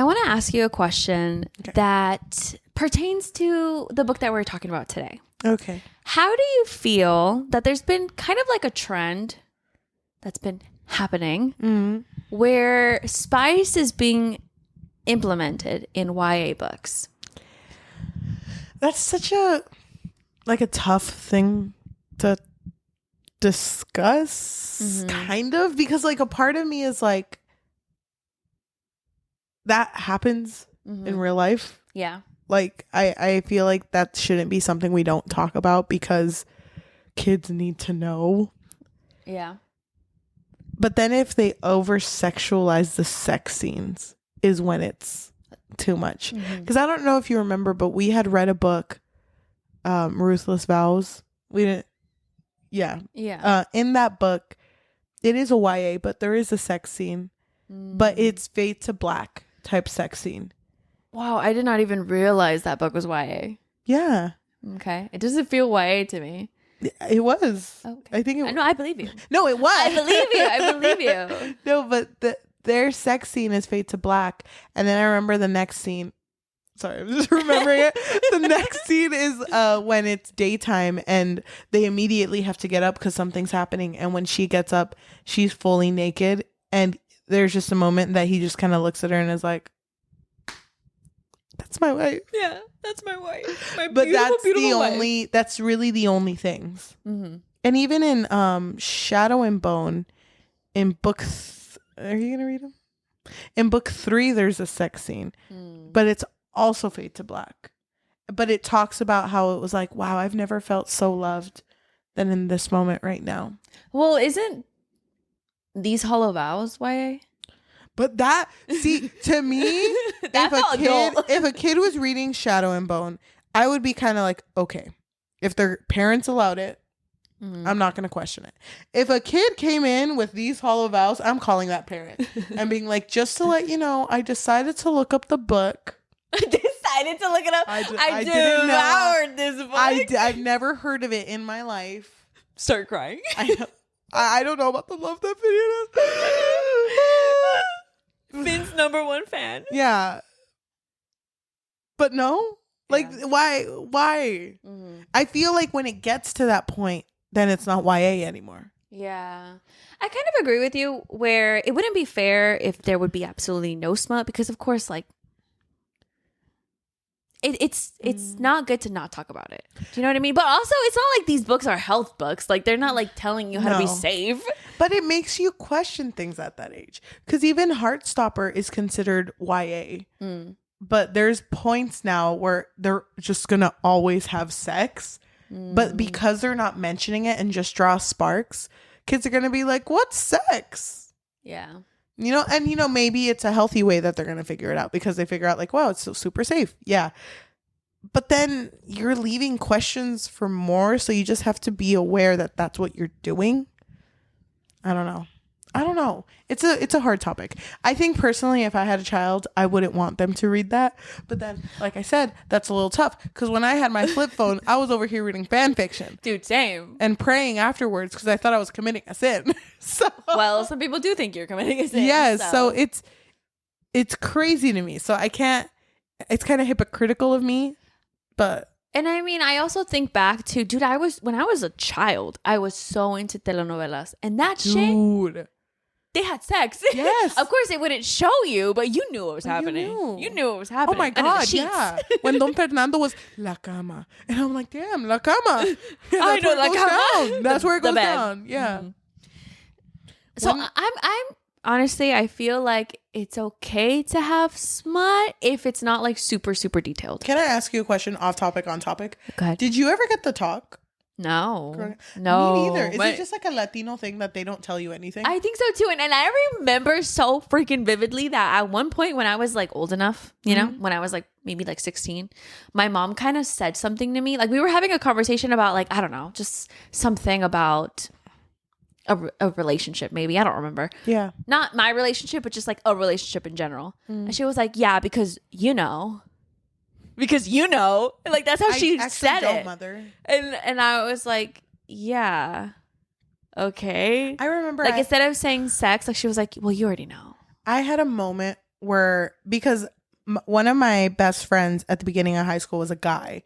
I want to ask you a question that pertains to the book that we're talking about today. Okay. How do you feel that there's been kind of like a trend that's been happening where spice is being implemented in YA books? That's such a tough thing to discuss, kind of, because like a part of me is like, that happens in real life. Yeah. Like I feel like that shouldn't be something we don't talk about because kids need to know. Yeah. But then if they over sexualize the sex scenes is when it's too much. Because I don't know if you remember, but we had read a book, Ruthless Vows. We didn't. Yeah. Yeah. In that book, it is a YA, but there is a sex scene. But it's fade to black type sex scene. Wow, I did not even realize that book was YA. Yeah. Okay. It doesn't feel YA to me. It was. Okay. I think it was. No, I believe you. No, it was. I believe you. I believe you. No, but their sex scene is fade to black. And then I remember the next scene. Sorry, I'm just remembering it. The next scene is when it's daytime and they immediately have to get up because something's happening. And when she gets up, she's fully naked. And there's just a moment that he just kind of looks at her and is like, that's my wife. Yeah, that's my wife. My but beautiful, that's beautiful the wife. only, that's really the only things. And even in Shadow and Bone, in book, are you going to read them? In book 3, there's a sex scene, but it's also fade to black. But it talks about how it was like, wow, I've never felt so loved than in this moment right now. Well, isn't These Hollow Vows YA? But that, see, to me, if a kid was reading Shadow and Bone, I would be kind of like, okay, if their parents allowed it, I'm not going to question it. If a kid came in with These Hollow Vows, I'm calling that parent and being like, just to let you know, I decided to look up the book. I decided to look it up. I devoured this book. I've never heard of it in my life. Start crying. I don't know about the love that video does. Finn's #1 fan. Yeah. But no? Like, why? I feel like when it gets to that point, then it's not YA anymore. Yeah. I kind of agree with you where it wouldn't be fair if there would be absolutely no smut because, of course, like, it's not good to not talk about it. Do you know what I mean? But also, it's not like these books are health books. Like, they're not like telling you how to be safe. But it makes you question things at that age. Because even Heartstopper is considered YA. But there's points now where they're just going to always have sex. But because they're not mentioning it and just draw sparks, kids are going to be like, what's sex? Yeah. You know, and, you know, maybe it's a healthy way that they're going to figure it out because they figure out like, wow, it's so super safe. Yeah. But then you're leaving questions for more. So you just have to be aware that that's what you're doing. I don't know. It's a hard topic. I think personally, if I had a child, I wouldn't want them to read that. But then, like I said, that's a little tough because when I had my flip phone, I was over here reading fan fiction. Dude, same. And praying afterwards because I thought I was committing a sin. Well, some people do think you're committing a sin. Yes. So it's crazy to me. So I can't, it's kind of hypocritical of me, but. And I mean, I also think back to, dude, when I was a child, I was so into telenovelas. And that shit, they had sex. Yes. Of course, they wouldn't show you, but you knew what was happening. You knew what was happening. Oh my God, yeah. When Don Fernando was La Cama. And I'm like, damn, La Cama. Yeah, I know, La Cama. That's where it goes down. Yeah. So I'm honestly, I feel like it's okay to have smut if it's not like super, super detailed. Can I ask you a question off topic, on topic? Go ahead. Did you ever get the talk? No. Me neither. Is it just like a Latino thing that they don't tell you anything? I think so too. And I remember so freaking vividly that at one point when I was like old enough, you know, when I was like maybe like 16, my mom kind of said something to me. Like we were having a conversation about like, I don't know, just something about a relationship maybe. I don't remember. Yeah. Not my relationship, but just like a relationship in general. And she was like, yeah, because you know, like that's how she said it. Mother. And I was like, yeah, okay. I remember like instead of saying sex, like she was like, well, you already know. I had a moment were because one of my best friends at the beginning of high school was a guy,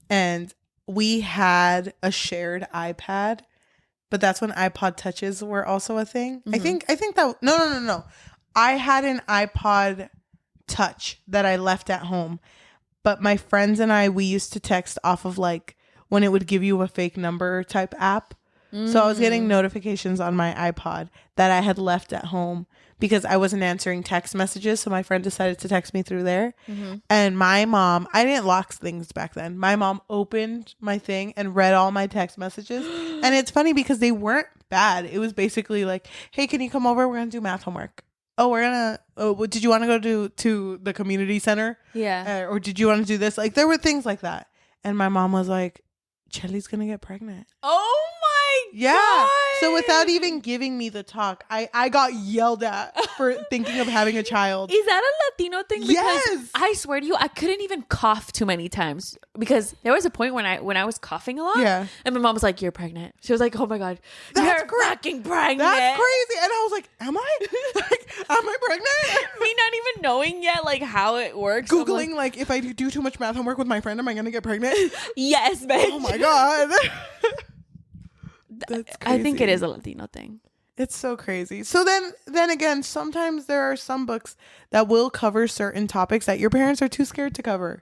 and we had a shared iPad, but that's when iPod touches were also a thing. I think that no. I had an iPod touch that I left at home, but my friends and we used to text off of like when it would give you a fake number type app. So I was getting notifications on my iPod that I had left at home because I wasn't answering text messages. So my friend decided to text me through there. And my mom, I didn't lock things back then. My mom opened my thing and read all my text messages. And it's funny because they weren't bad. It was basically like, hey, can you come over? We're going to do math homework. Did you want to go to the community center? Yeah. Or did you want to do this? Like there were things like that. And my mom was like, Cheli's going to get pregnant. Oh my Yeah. God. So without even giving me the talk, I got yelled at for thinking of having a child. Is that a Latino thing? Because Yes. I swear to you, I couldn't even cough too many times because there was a point when I was coughing a lot. Yeah. And my mom was like, "You're pregnant." She was like, "Oh my God, That's you're fucking pregnant." That's crazy. And I was like, am I? Like, am I pregnant? Me not even knowing yet like how it works. I'm Googling like if I do too much math homework with my friend, am I going to get pregnant? yes, bitch. Oh my God. That's crazy. I think it is a Latino thing. It's so crazy. So then again, sometimes there are some books that will cover certain topics that your parents are too scared to cover.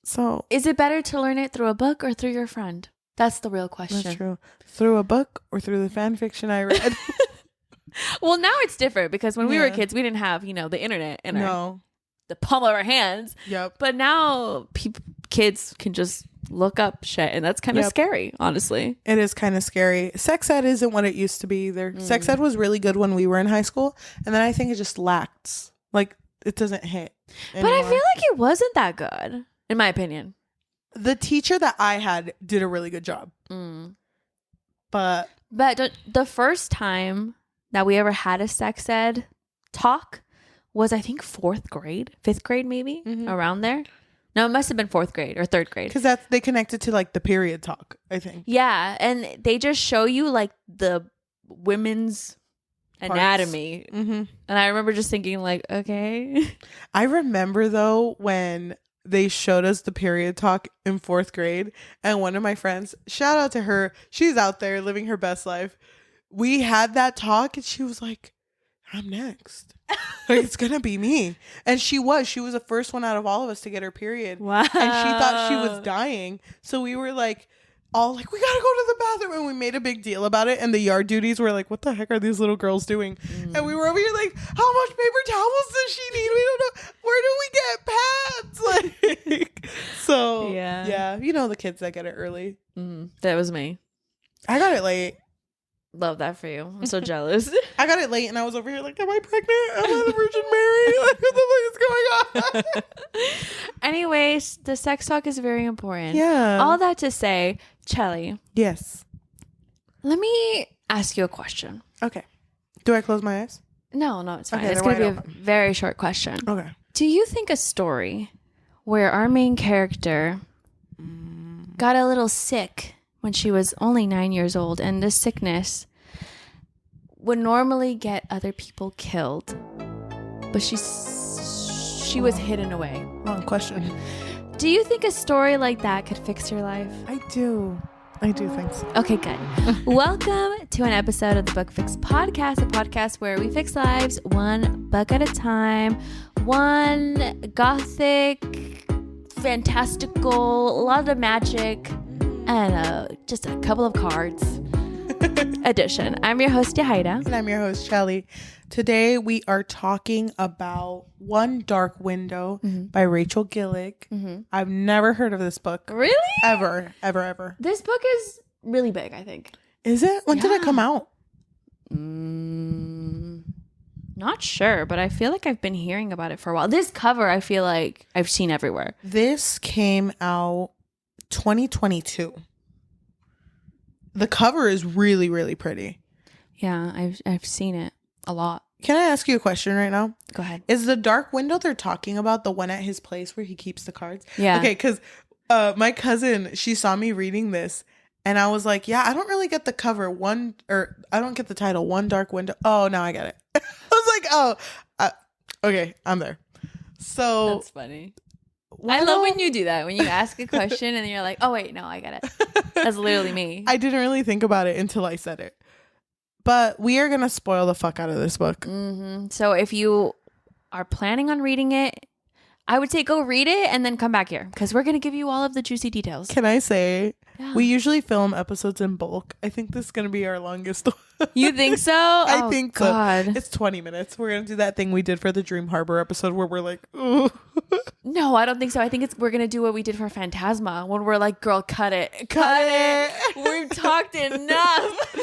So Is it better to learn it through a book or through your friend? That's the real question. that's true. Through a book or through the fan fiction I read. Well, now it's different because when we were kids, we didn't have, the internet in the palm of our hands. Yep. But now kids can just look up shit, and that's kind of scary, honestly. It is kind of scary. Sex ed isn't what it used to be either. Sex ed was really good when we were in high school, and then I think it just lacked. Like, it doesn't hit anymore. But I feel like it wasn't that good, in my opinion. The teacher that I had did a really good job. But the first time that we ever had a sex ed talk was, I think, 4th grade, 5th grade, maybe, around there. No, it must have been 4th grade or 3rd grade. Because they connected to like the period talk, I think. Yeah, and they just show you like the women's anatomy. And I remember just thinking like, okay. I remember though when they showed us the period talk in 4th grade, and one of my friends, shout out to her, she's out there living her best life. We had that talk and she was like, I'm next. Like, it's gonna be me. And she was the first one out of all of us to get her period. Wow. And she thought she was dying. So we were like, all like, we gotta go to the bathroom. And we made a big deal about it. And the yard duties were like, what the heck are these little girls doing? And we were over here like, how much paper towels does she need? We don't know. Where do we get pads? Like, so yeah, the kids that get it early. That was me. I got it late. Love that for you. I'm so jealous. I got it late and I was over here like, am I pregnant? Am I the Virgin Mary? Like, what the fuck is going on? Anyways, the sex talk is very important. Yeah. All that to say, Cheli. Yes. Let me ask you a question. Okay. Do I close my eyes? No, it's fine. Okay, It's they're going to be wide a very short question. Okay. Do you think a story where our main character got a little sick when she was only 9 years old, and this sickness would normally get other people killed, but she was hidden away? Wrong question. Do you think a story like that could fix your life? I do think so. Okay, good. Welcome to an episode of the Book Fix Podcast, a podcast where we fix lives one book at a time, one gothic, fantastical, a lot of magic, and just a couple of cards edition. I'm your host, Yajaira. And I'm your host, Cheli. Today we are talking about One Dark Window by Rachel Gillig. I've never heard of this book. Really? Ever. This book is really big, I think. Is it? When did it come out? Not sure, but I feel like I've been hearing about it for a while. This cover, I feel like I've seen everywhere. This came out 2022. The cover is really, really pretty. Yeah, I've seen it a lot. Can I ask you a question right now? Go ahead. Is the dark window they're talking about the one at his place where he keeps the cards? Yeah. Okay, because my cousin, she saw me reading this, and I was like, yeah, I don't really get the cover. I don't get the title, One Dark Window. Oh, now I get it. I was like, Okay, I'm there. So That's funny. I love when you do that. When you ask a question and then you're like, oh, wait, no, I get it. That's literally me. I didn't really think about it until I said it. But we are going to spoil the fuck out of this book. Mm-hmm. So if you are planning on reading it, I would say go read it and then come back here because we're going to give you all of the juicy details. Can I say, we usually film episodes in bulk. I think this is going to be our longest one. You think so? I think God. so. It's 20 minutes. We're going to do that thing we did for the Dream Harbor episode where we're like, ooh. No, I don't think so. I think we're going to do what we did for Phantasma when we're like, girl, cut it. Cut it. We've talked enough.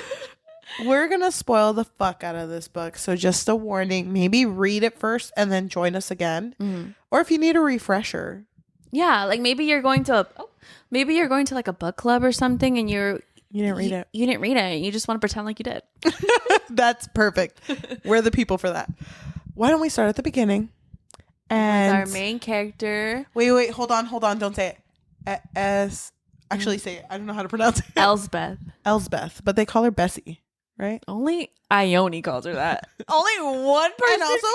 We're going to spoil the fuck out of this book. So just a warning, maybe read it first and then join us again. Mm-hmm. Or if you need a refresher. Yeah, like maybe you're going to like a book club or something and you didn't read it. You didn't read it. You just want to pretend like you did. That's perfect. We're the people for that. Why don't we start at the beginning? And with our main character. Wait, hold on. Don't say it. Actually say it. I don't know how to pronounce it. Elspeth, but they call her Bessie, right? Only Ione calls her that. Only one person. And also,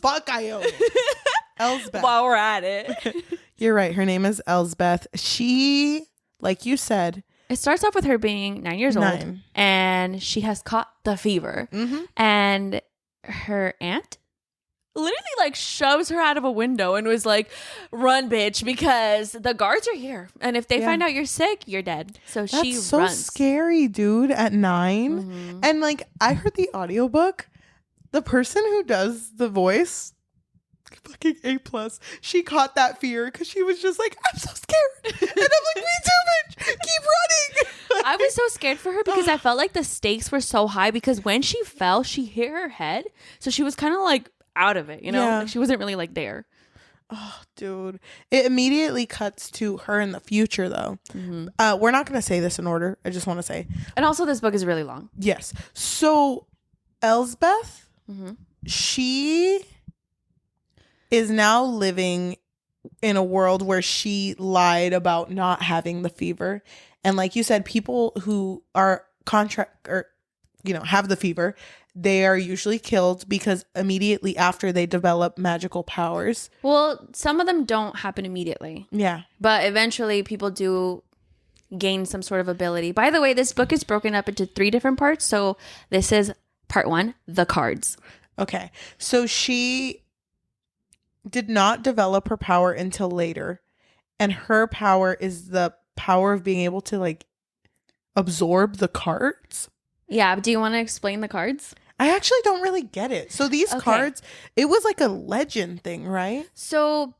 fuck Ione. Elspeth. While we're at it. You're right. Her name is Elspeth. She, like you said, it starts off with her being 9 years old and she has caught the fever. Mm-hmm. And her aunt literally like shoves her out of a window and was like, run, bitch, because the guards are here. And if they find out you're sick, you're dead. So she runs. That's so scary, dude, at 9. Mm-hmm. And like, I heard the audiobook. The person who does the voice, fucking A+. She caught that fear because she was just like, I'm so scared. And I'm like, me too, bitch. Keep running. I was so scared for her because I felt like the stakes were so high because when she fell, she hit her head. So she was kind of like out of it, you know? Yeah. Like she wasn't really like there. Oh, dude. It immediately cuts to her in the future, though. Mm-hmm. We're not going to say this in order. I just want to say. And also, this book is really long. Yes. So, Elspeth, mm-hmm. she is now living in a world where she lied about not having the fever. And like you said, people who are have the fever, they are usually killed because immediately after they develop magical powers. Well, some of them don't happen immediately. Yeah. But eventually people do gain some sort of ability. By the way, this book is broken up into 3 different parts. So this is part 1, the cards. Okay. So she did not develop her power until later. And her power is the power of being able to like absorb the cards. Yeah. Do you want to explain the cards? I actually don't really get it. So these cards, it was like a legend thing, right? So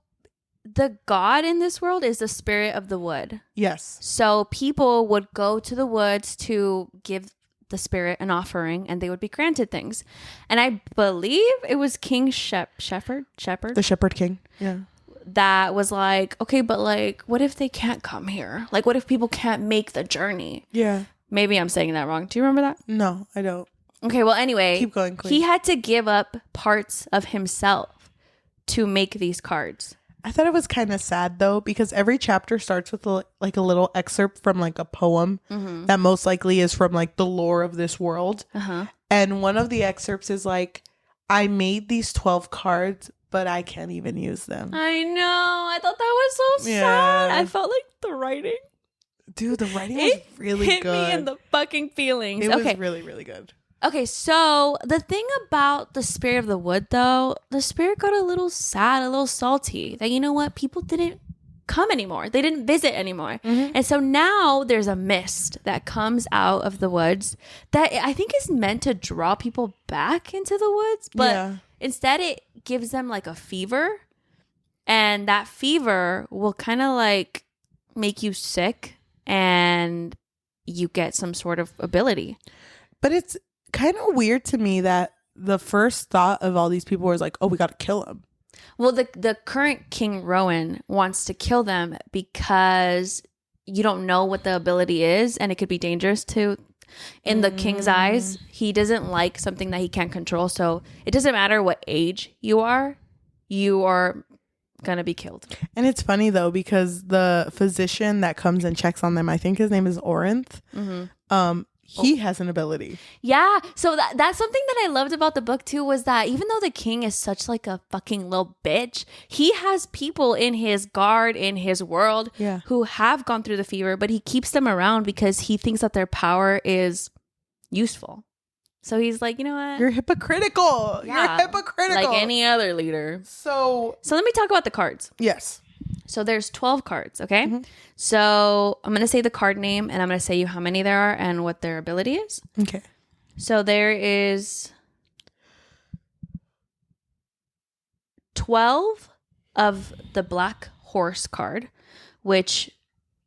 the god in this world is the spirit of the wood. Yes. So people would go to the woods to give the spirit an offering and they would be granted things. And I believe it was King Shepherd. The Shepherd King. Yeah. That was like, okay, but like, what if they can't come here? Like, what if people can't make the journey? Yeah. Maybe I'm saying that wrong. Do you remember that? No, I don't. Okay, well, anyway, keep going, Queen. He had to give up parts of himself to make these cards. I thought it was kind of sad, though, because every chapter starts with a little excerpt from like a poem mm-hmm. that most likely is from like the lore of this world. Uh-huh. And one of the excerpts is like, I made these 12 cards, but I can't even use them. I know. I thought that was so sad. I felt like the writing. Dude, the writing was really good. It hit me in the fucking feelings. It was really, really good. Okay, so the thing about the spirit of the wood, though, the spirit got a little sad, a little salty. That, you know what? People didn't come anymore. They didn't visit anymore. Mm-hmm. And so now there's a mist that comes out of the woods that I think is meant to draw people back into the woods. But instead it gives them like a fever. And that fever will kind of like make you sick and you get some sort of ability. But it's kind of weird to me that the first thought of all these people was like, oh, we got to kill him. Well, the current King Rowan wants to kill them because you don't know what the ability is and it could be dangerous in the king's eyes. He doesn't like something that he can't control. So it doesn't matter what age you are going to be killed. And it's funny, though, because the physician that comes and checks on them, I think his name is Orinth. Mm-hmm. he has an ability. Yeah. So that's something that I loved about the book too, was that even though the king is such like a fucking little bitch, he has people in his guard, in his world, who have gone through the fever, but he keeps them around because he thinks that their power is useful. So he's like, you know what? You're hypocritical. Yeah. You're hypocritical. Like any other leader. So let me talk about the cards. Yes. So there's 12 cards, okay? Mm-hmm. So I'm going to say the card name and I'm going to say you how many there are and what their ability is. Okay. So there is 12 of the Black Horse card, which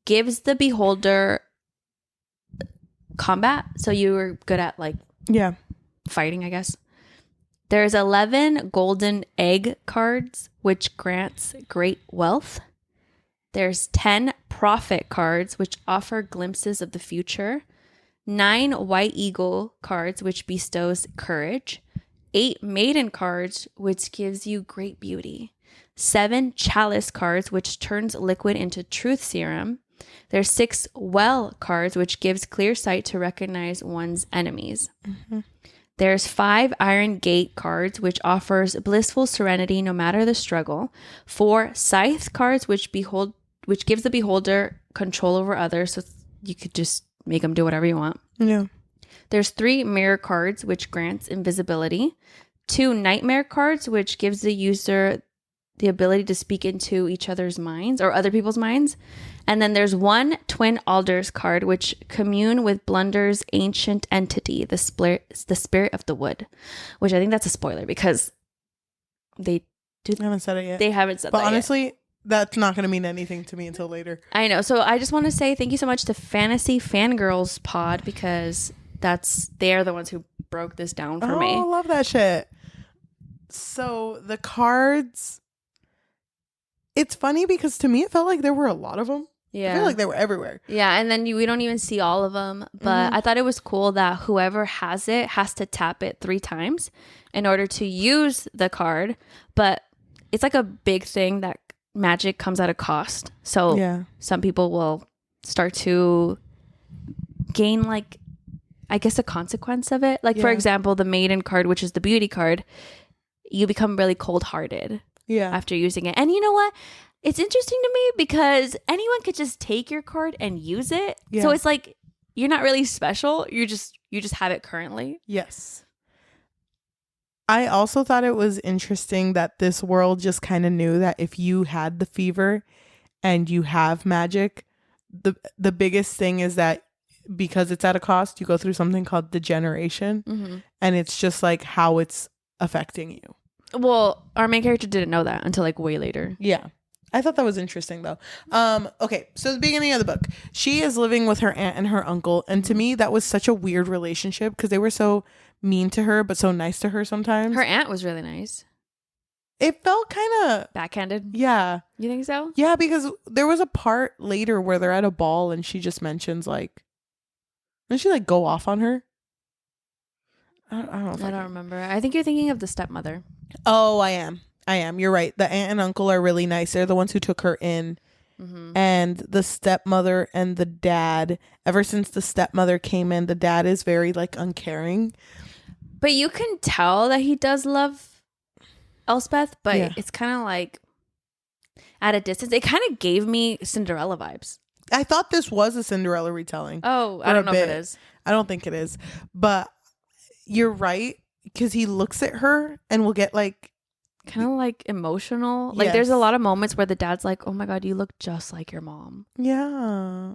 gives the beholder combat. So you were good at like fighting, I guess. There's 11 golden egg cards, which grants great wealth. There's 10 prophet cards, which offer glimpses of the future. 9 white eagle cards, which bestows courage. 8 maiden cards, which gives you great beauty. 7 chalice cards, which turns liquid into truth serum. There's 6 well cards, which gives clear sight to recognize one's enemies. Mm-hmm. There's 5 Iron Gate cards, which offers blissful serenity no matter the struggle. 4 Scythe cards, which gives the beholder control over others, so you could just make them do whatever you want. Yeah. There's 3 Mirror cards, which grants invisibility. 2 Nightmare cards, which gives the user the ability to speak into each other's minds or other people's minds. And then there's 1 Twin Alders card, which commune with Blunder's ancient entity, the spirit of the wood, which I think that's a spoiler because they haven't said it yet. They haven't said but that yet. But honestly, that's not going to mean anything to me until later. I know. So I just want to say thank you so much to Fantasy Fangirls Pod because they're the ones who broke this down for me. Oh, I love that shit. So the cards, it's funny because to me it felt like there were a lot of them. Yeah. I feel like they were everywhere. Yeah, and then we don't even see all of them. But I thought it was cool that whoever has it has to tap it 3 times in order to use the card. But it's like a big thing that magic comes at a cost. So some people will start to gain like, I guess, a consequence of it. Like, for example, the Maiden card, which is the beauty card, you become really cold-hearted after using it. And you know what? It's interesting to me because anyone could just take your card and use it. Yeah. So it's like you're not really special. You just have it currently. Yes. I also thought it was interesting that this world just kind of knew that if you had the fever and you have magic, the biggest thing is that because it's at a cost, you go through something called degeneration. Mm-hmm. And it's just like how it's affecting you. Well, our main character didn't know that until like way later. Yeah. I thought that was interesting though. Okay, so the beginning of the book, she is living with her aunt and her uncle, and to me that was such a weird relationship because they were so mean to her but so nice to her sometimes. Her aunt was really nice. It felt kind of backhanded. Yeah. You think so? Yeah, because there was a part later where they're at a ball and she just mentions like, doesn't she like go off on her? I don't remember. I think you're thinking of the stepmother. Oh, I am. You're right. The aunt and uncle are really nice. They're the ones who took her in. Mm-hmm. And the stepmother and the dad, ever since the stepmother came in, the dad is very like uncaring. But you can tell that he does love Elspeth, but it's kind of like at a distance. It kind of gave me Cinderella vibes. I thought this was a Cinderella retelling. Oh, I don't know if it is. I don't think it is. But you're right, because he looks at her and will get like kind of like emotional. Like there's a lot of moments where the dad's like, oh my God, you look just like your mom. Yeah.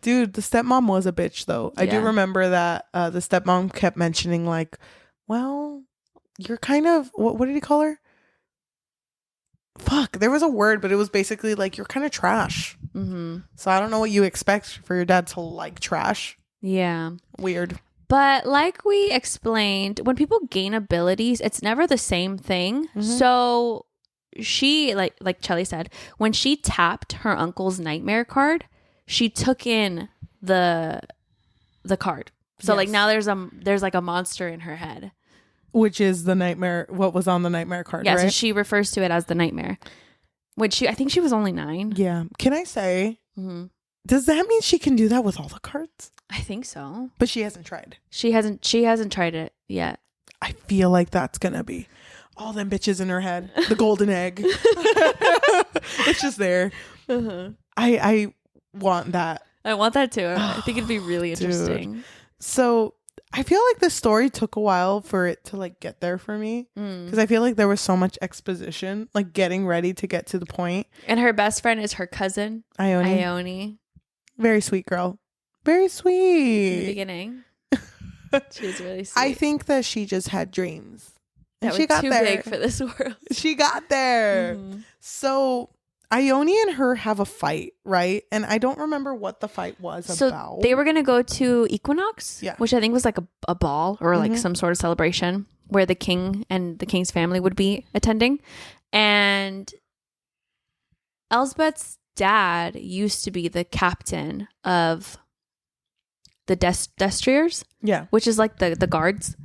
Dude, the stepmom was a bitch though. I do remember that the stepmom kept mentioning like, well, you're kind of, what did he call her? Fuck, there was a word, but it was basically like, you're kind of trash. Mm-hmm. So I don't know what you expect for your dad to like trash. Yeah. Weird. But like we explained, when people gain abilities, it's never the same thing. Mm-hmm. So she, like Cheli said, when she tapped her uncle's nightmare card, she took in the card. So like now there's like a monster in her head. Which is the nightmare, what was on the nightmare card, right? So she refers to it as the nightmare. Which I think she was only 9. Yeah. Can I say, Does that mean she can do that with all the cards? I think so. But she hasn't tried. She hasn't tried it yet. I feel like that's gonna be all them bitches in her head. The golden egg. It's just there. Uh-huh. I want that. I want that too. I think it'd be really interesting. Dude. So I feel like the story took a while for it to like get there for me, because I feel like there was so much exposition, like getting ready to get to the point. And her best friend is her cousin, Ione. Very sweet girl. Very sweet. In the beginning. She was really sweet. I think that she just had dreams. And that she were got too there. big for this world. She got there. Mm-hmm. So Ione and her have a fight, right? And I don't remember what the fight was about. They were going to go to Equinox, Yeah. which I think was like a ball or like some sort of celebration where the king and the king's family would be attending. And Elspeth's dad used to be the captain of the destriers, which is like the guards.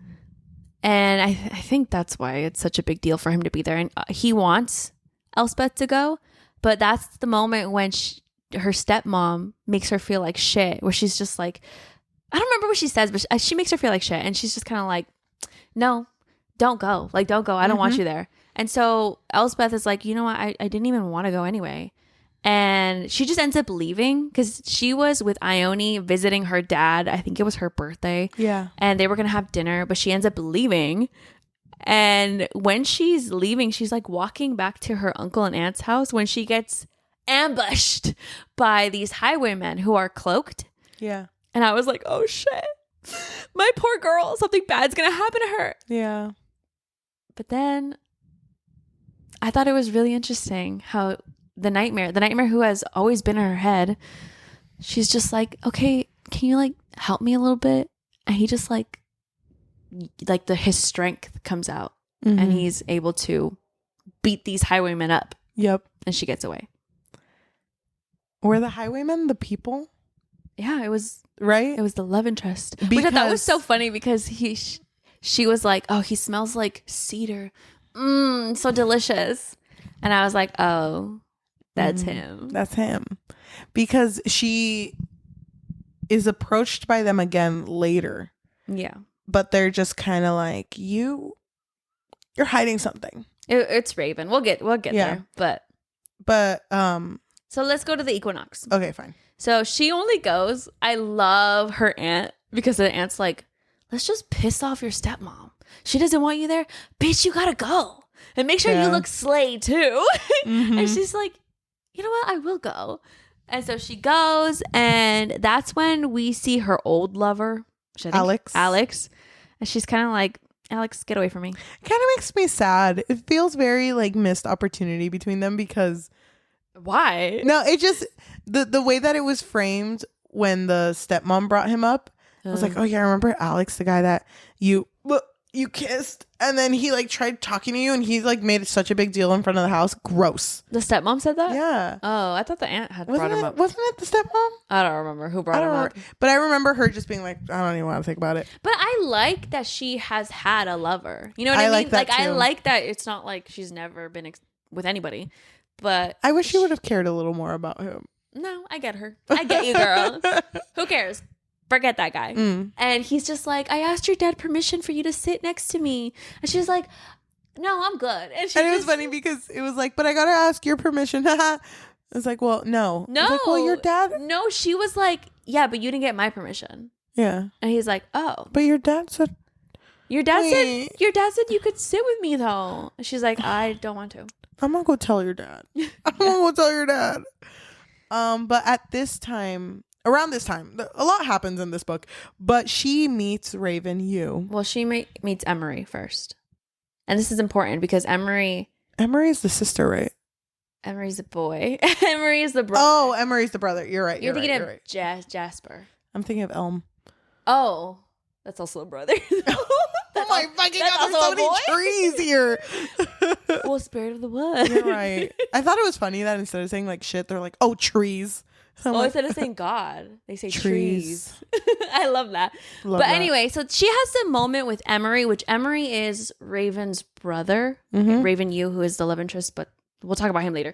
And I think that's why it's such a big deal for him to be there. And he wants Elspeth to go, but that's the moment when her stepmom makes her feel like shit, where she's just like, I don't remember what she says, but she makes her feel like shit. And she's just kind of like, no, don't go. Like, don't go. I don't want you there. And so Elspeth is like, you know what? I didn't even want to go anyway. And she just ends up leaving because she was with Ione visiting her dad. I think it was her birthday. Yeah. And they were going to have dinner, but she ends up leaving. And when she's leaving, she's like walking back to her uncle and aunt's house when she gets ambushed by these highwaymen who are cloaked. Yeah. And I was like, oh shit, my poor girl, something bad's going to happen to her. Yeah. But then I thought it was really interesting how the nightmare who has always been in her head, she's just like, okay, can you like help me a little bit? And he just like his strength comes out and he's able to beat these highwaymen up. Yep. And she gets away. Were the highwaymen the people? Yeah, it was right. It was the love interest, which I thought was so funny because she was like, oh, he smells like cedar, so delicious, and I was like, oh, that's him. That's him, because she is approached by them again later. Yeah, but they're just kind of like, you're hiding something. It's Raven. We'll get there, but so let's go to the Equinox. Okay, fine. So she only goes. I love her aunt because the aunt's like, let's just piss off your stepmom. She doesn't want you there. Bitch, you gotta go. And make sure you look slay too. And she's like, you know what? I will go. And so she goes. And that's when we see her old lover, Alex. And she's kind of like, Alex, get away from me. It kind of makes me sad. It feels very like missed opportunity between them because... Why? No, it just... The way that it was framed when the stepmom brought him up, I was like, oh yeah, I remember Alex, the guy that you kissed, and then he like tried talking to you, and he like made such a big deal in front of the house. Gross. The stepmom said that? Yeah. Oh, I thought the aunt had brought him up. Wasn't it the stepmom? I don't remember who brought him up. But I remember her just being like, I don't even want to think about it. But I like that she has had a lover. You know what I mean? Like that too. I like that it's not like she's never been with anybody. But I wish she would have cared a little more about him. No, I get her. I get you, girl. Who cares? Forget that guy. And he's just like, I asked your dad permission for you to sit next to me. And she's like, no, I'm good. And it was funny because it was like, but I gotta ask your permission. It's like, well, no. No. Like, well, your dad. No, she was like, yeah, but you didn't get my permission. Yeah. And he's like, oh. But your dad said. Your dad said you could sit with me though. And she's like, I don't want to. I'm gonna go tell your dad. I'm gonna go tell your dad. But at this time, around this time, a lot happens in this book. But she meets Raven Yu. Well, she meets Emery first, and this is important because Emery is the sister, right? Emery's a boy. Emery is the brother. Oh, Emery's the brother. You're right. You're thinking of right. Jasper. I'm thinking of Elm. Oh, that's also a brother. Oh my fucking god! There's so many trees here. Well, spirit of the wood. You're right. I thought it was funny that instead of saying like shit, they're like, oh, trees. Instead of saying God, they say trees. I love that. Anyway, so she has the moment with Emery, which Emery is Raven's brother, Raven Yu, who is the love interest, but we'll talk about him later.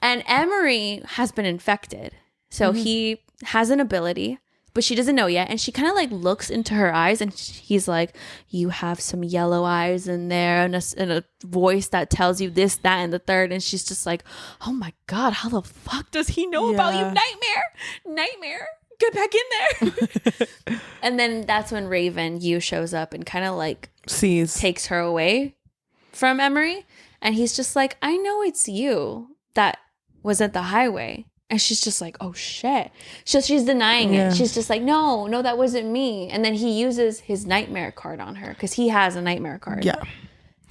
And Emery has been infected. So he has an ability, but she doesn't know yet. And she kind of like looks into her eyes and he's like, you have some yellow eyes in there, and a voice that tells you this, that, and the third. And she's just like, oh my God, how the fuck does he know about you? Nightmare. Get back in there. And then that's when Raven Yu shows up and kind of like takes her away from Emery. And he's just like, I know it's you that was at the highway. And she's just like, oh shit. So she's denying it. She's just like, no, that wasn't me. And then he uses his nightmare card on her because he has a nightmare card. Yeah.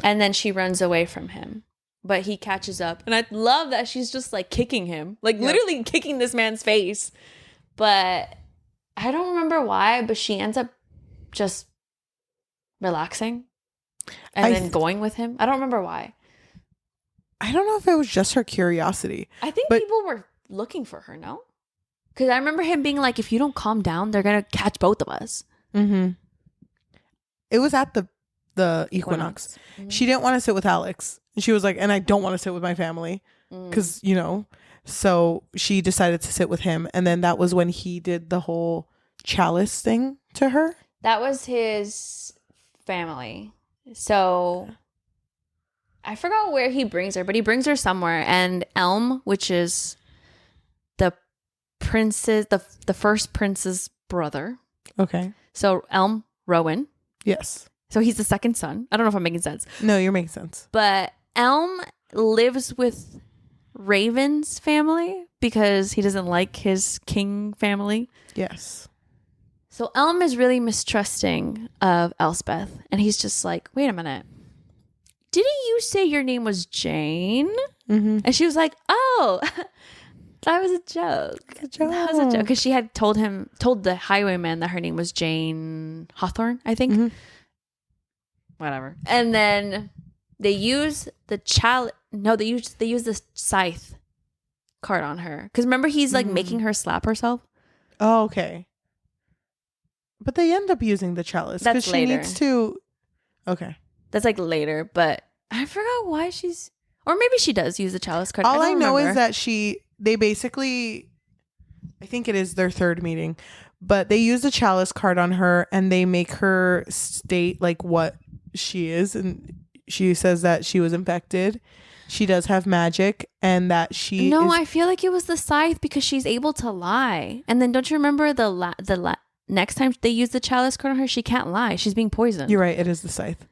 And then she runs away from him. But he catches up. And I love that she's just like kicking him. Like literally kicking this man's face. But I don't remember why, but she ends up just relaxing and then going with him. I don't remember why. I don't know if it was just her curiosity. I think people were looking for her, no? Because I remember him being like, if you don't calm down, they're going to catch both of us. Mm-hmm. It was at the equinox. Mm-hmm. She didn't want to sit with Alex. She was like, and I don't want to sit with my family. Because, so she decided to sit with him. And then that was when he did the whole chalice thing to her. That was his family. So I forgot where he brings her, but he brings her somewhere. And Elm, which is the prince's, the first prince's brother. Okay. So Elm Rowan. Yes. So he's the second son. I don't know if I'm making sense. No, you're making sense. But Elm lives with Raven's family because he doesn't like his king family. Yes. So Elm is really mistrusting of Elspeth. And he's just like, wait a minute. Didn't you say your name was Jane? Mm-hmm. And she was like, oh, that was a joke. That was a joke. Because she had told the highwayman that her name was Jane Hawthorne, I think. Mm-hmm. Whatever. And then they use the they use the scythe card on her. Because remember, he's like making her slap herself. Oh, okay. But they end up using the chalice. That's later. She needs to... Okay. That's like later, but I forgot why she's... Or maybe she does use the chalice card. All I know is that they basically... I think it is their third meeting. But they use the chalice card on her and they make her state like what she is. And she says that she was infected. She does have magic and that she I feel like it was the scythe because she's able to lie. And then don't you remember the next time they use the chalice card on her, she can't lie. She's being poisoned. You're right. It is the scythe.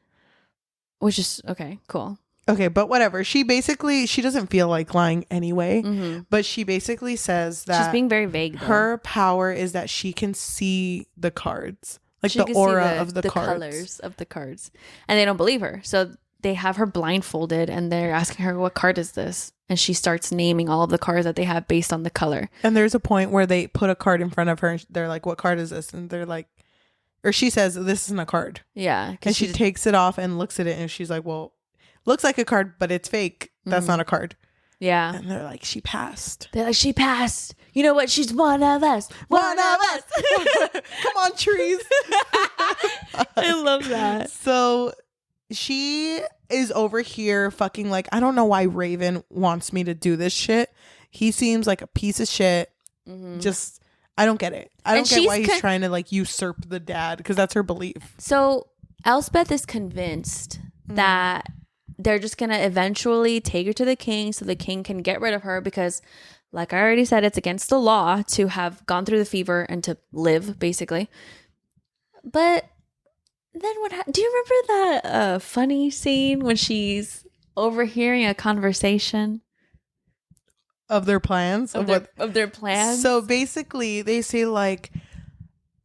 Which is, okay, cool. Okay, but whatever. She doesn't feel like lying anyway. Mm-hmm. But she basically says that... She's being very vague, though. Her power is that she can see the cards. Like the aura of the cards. The colors of the cards. And they don't believe her. So they have her blindfolded and they're asking her, what card is this? And she starts naming all of the cards that they have based on the color. And there's a point where they put a card in front of her and they're like, what card is this? And they're like... Or she says, this isn't a card. Yeah. And she takes it off and looks at it and she's like, well, looks like a card, but it's fake. That's not a card. Yeah. And they're like, she passed. They're like, she passed. You know what? She's one of us. One of us. Come on, trees. I love that. So she is over here fucking like, I don't know why Raven wants me to do this shit. He seems like a piece of shit. Mm-hmm. Just... I don't get it. I don't get why he's trying to like usurp the dad because that's her belief. So Elspeth is convinced that they're just going to eventually take her to the king so the king can get rid of her because like I already said, it's against the law to have gone through the fever and to live basically. But then do you remember that funny scene when she's overhearing a conversation? Of their plans? Of their plans? So basically, they say, like,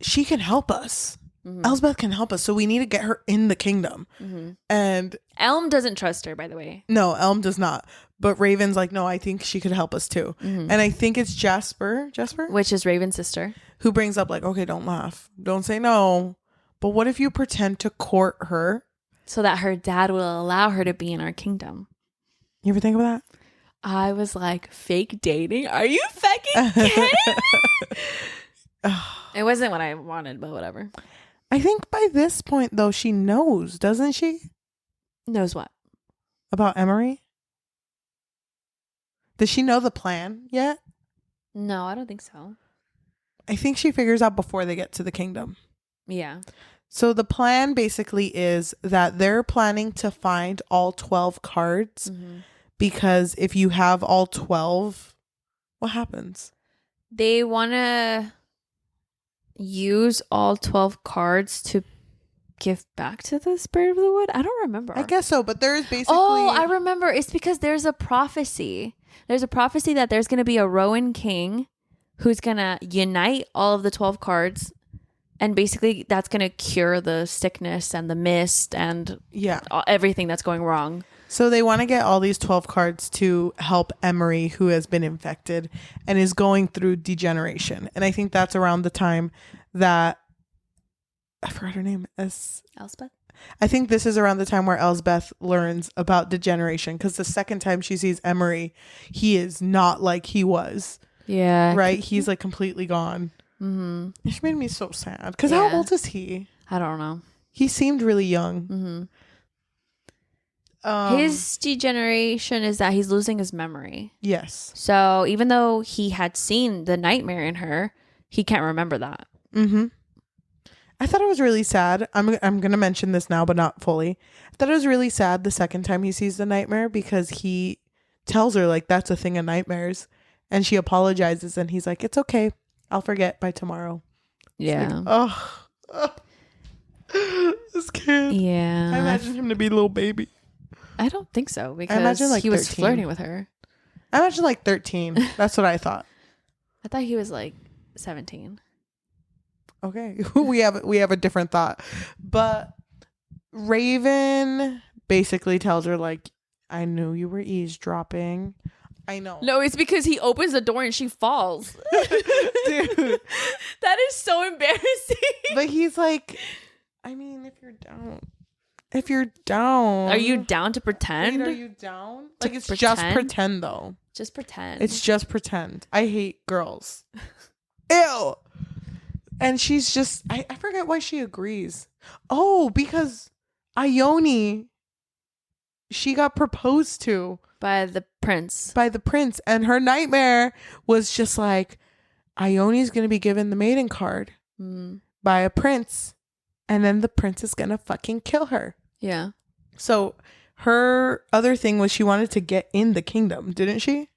she can help us. Mm-hmm. Elspeth can help us, so we need to get her in the kingdom. Mm-hmm. And... Elm doesn't trust her, by the way. No, Elm does not. But Raven's like, no, I think she could help us, too. Mm-hmm. And I think it's Jasper? Which is Raven's sister. Who brings up, like, okay, don't laugh. Don't say no. But what if you pretend to court her? So that her dad will allow her to be in our kingdom. You ever think about that? I was like, fake dating? Are you fucking kidding me? It wasn't what I wanted, but whatever. I think by this point, though, she knows, doesn't she? Knows what? About Emery? Does she know the plan yet? No, I don't think so. I think she figures out before they get to the kingdom. Yeah. So the plan basically is that they're planning to find all 12 cards because if you have all 12, what happens? They want to use all 12 cards to give back to the spirit of the wood? I don't remember. I guess so, but there's basically... Oh, I remember. It's because there's a prophecy. There's a prophecy that there's going to be a Rowan king who's going to unite all of the 12 cards. And basically, that's going to cure the sickness and the mist and everything that's going wrong. So they want to get all these 12 cards to help Emery, who has been infected and is going through degeneration. And I think that's around the time that... I forgot her name. Elspeth? I think this is around the time where Elspeth learns about degeneration, because the second time she sees Emery, he is not like he was. Yeah. Right? He's like completely gone. Mm-hmm. It made me so sad. Because how old is he? I don't know. He seemed really young. His degeneration is that he's losing his memory. Yes. So even though he had seen the nightmare in her, he can't remember that. I thought it was really sad. I'm going to mention this now, but not fully. I thought it was really sad the second time he sees the nightmare, because he tells her, like, that's a thing of nightmares. And she apologizes and he's like, it's okay. I'll forget by tomorrow. Yeah. Like, this kid. Yeah. I imagine him to be a little baby. I don't think so, because I imagine like he was 13. flirting with her. I imagine like 13. That's what I thought. I thought he was like 17. Okay. we have a different thought. But Raven basically tells her, like, I knew you were eavesdropping. I know. No, it's because he opens the door and she falls. Dude. That is so embarrassing. But he's like, I mean, if you're down. Are you down to pretend? Wait, are you down? Like, it's pretend? just pretend, though. Just pretend. It's just pretend. I hate girls. Ew. And she's just, I forget why she agrees. Oh, because Ione, she got proposed to. By the prince. And her nightmare was just like, Ione's going to be given the maiden card by a prince. And then the prince is going to fucking kill her. Yeah. So her other thing was she wanted to get in the kingdom, didn't she?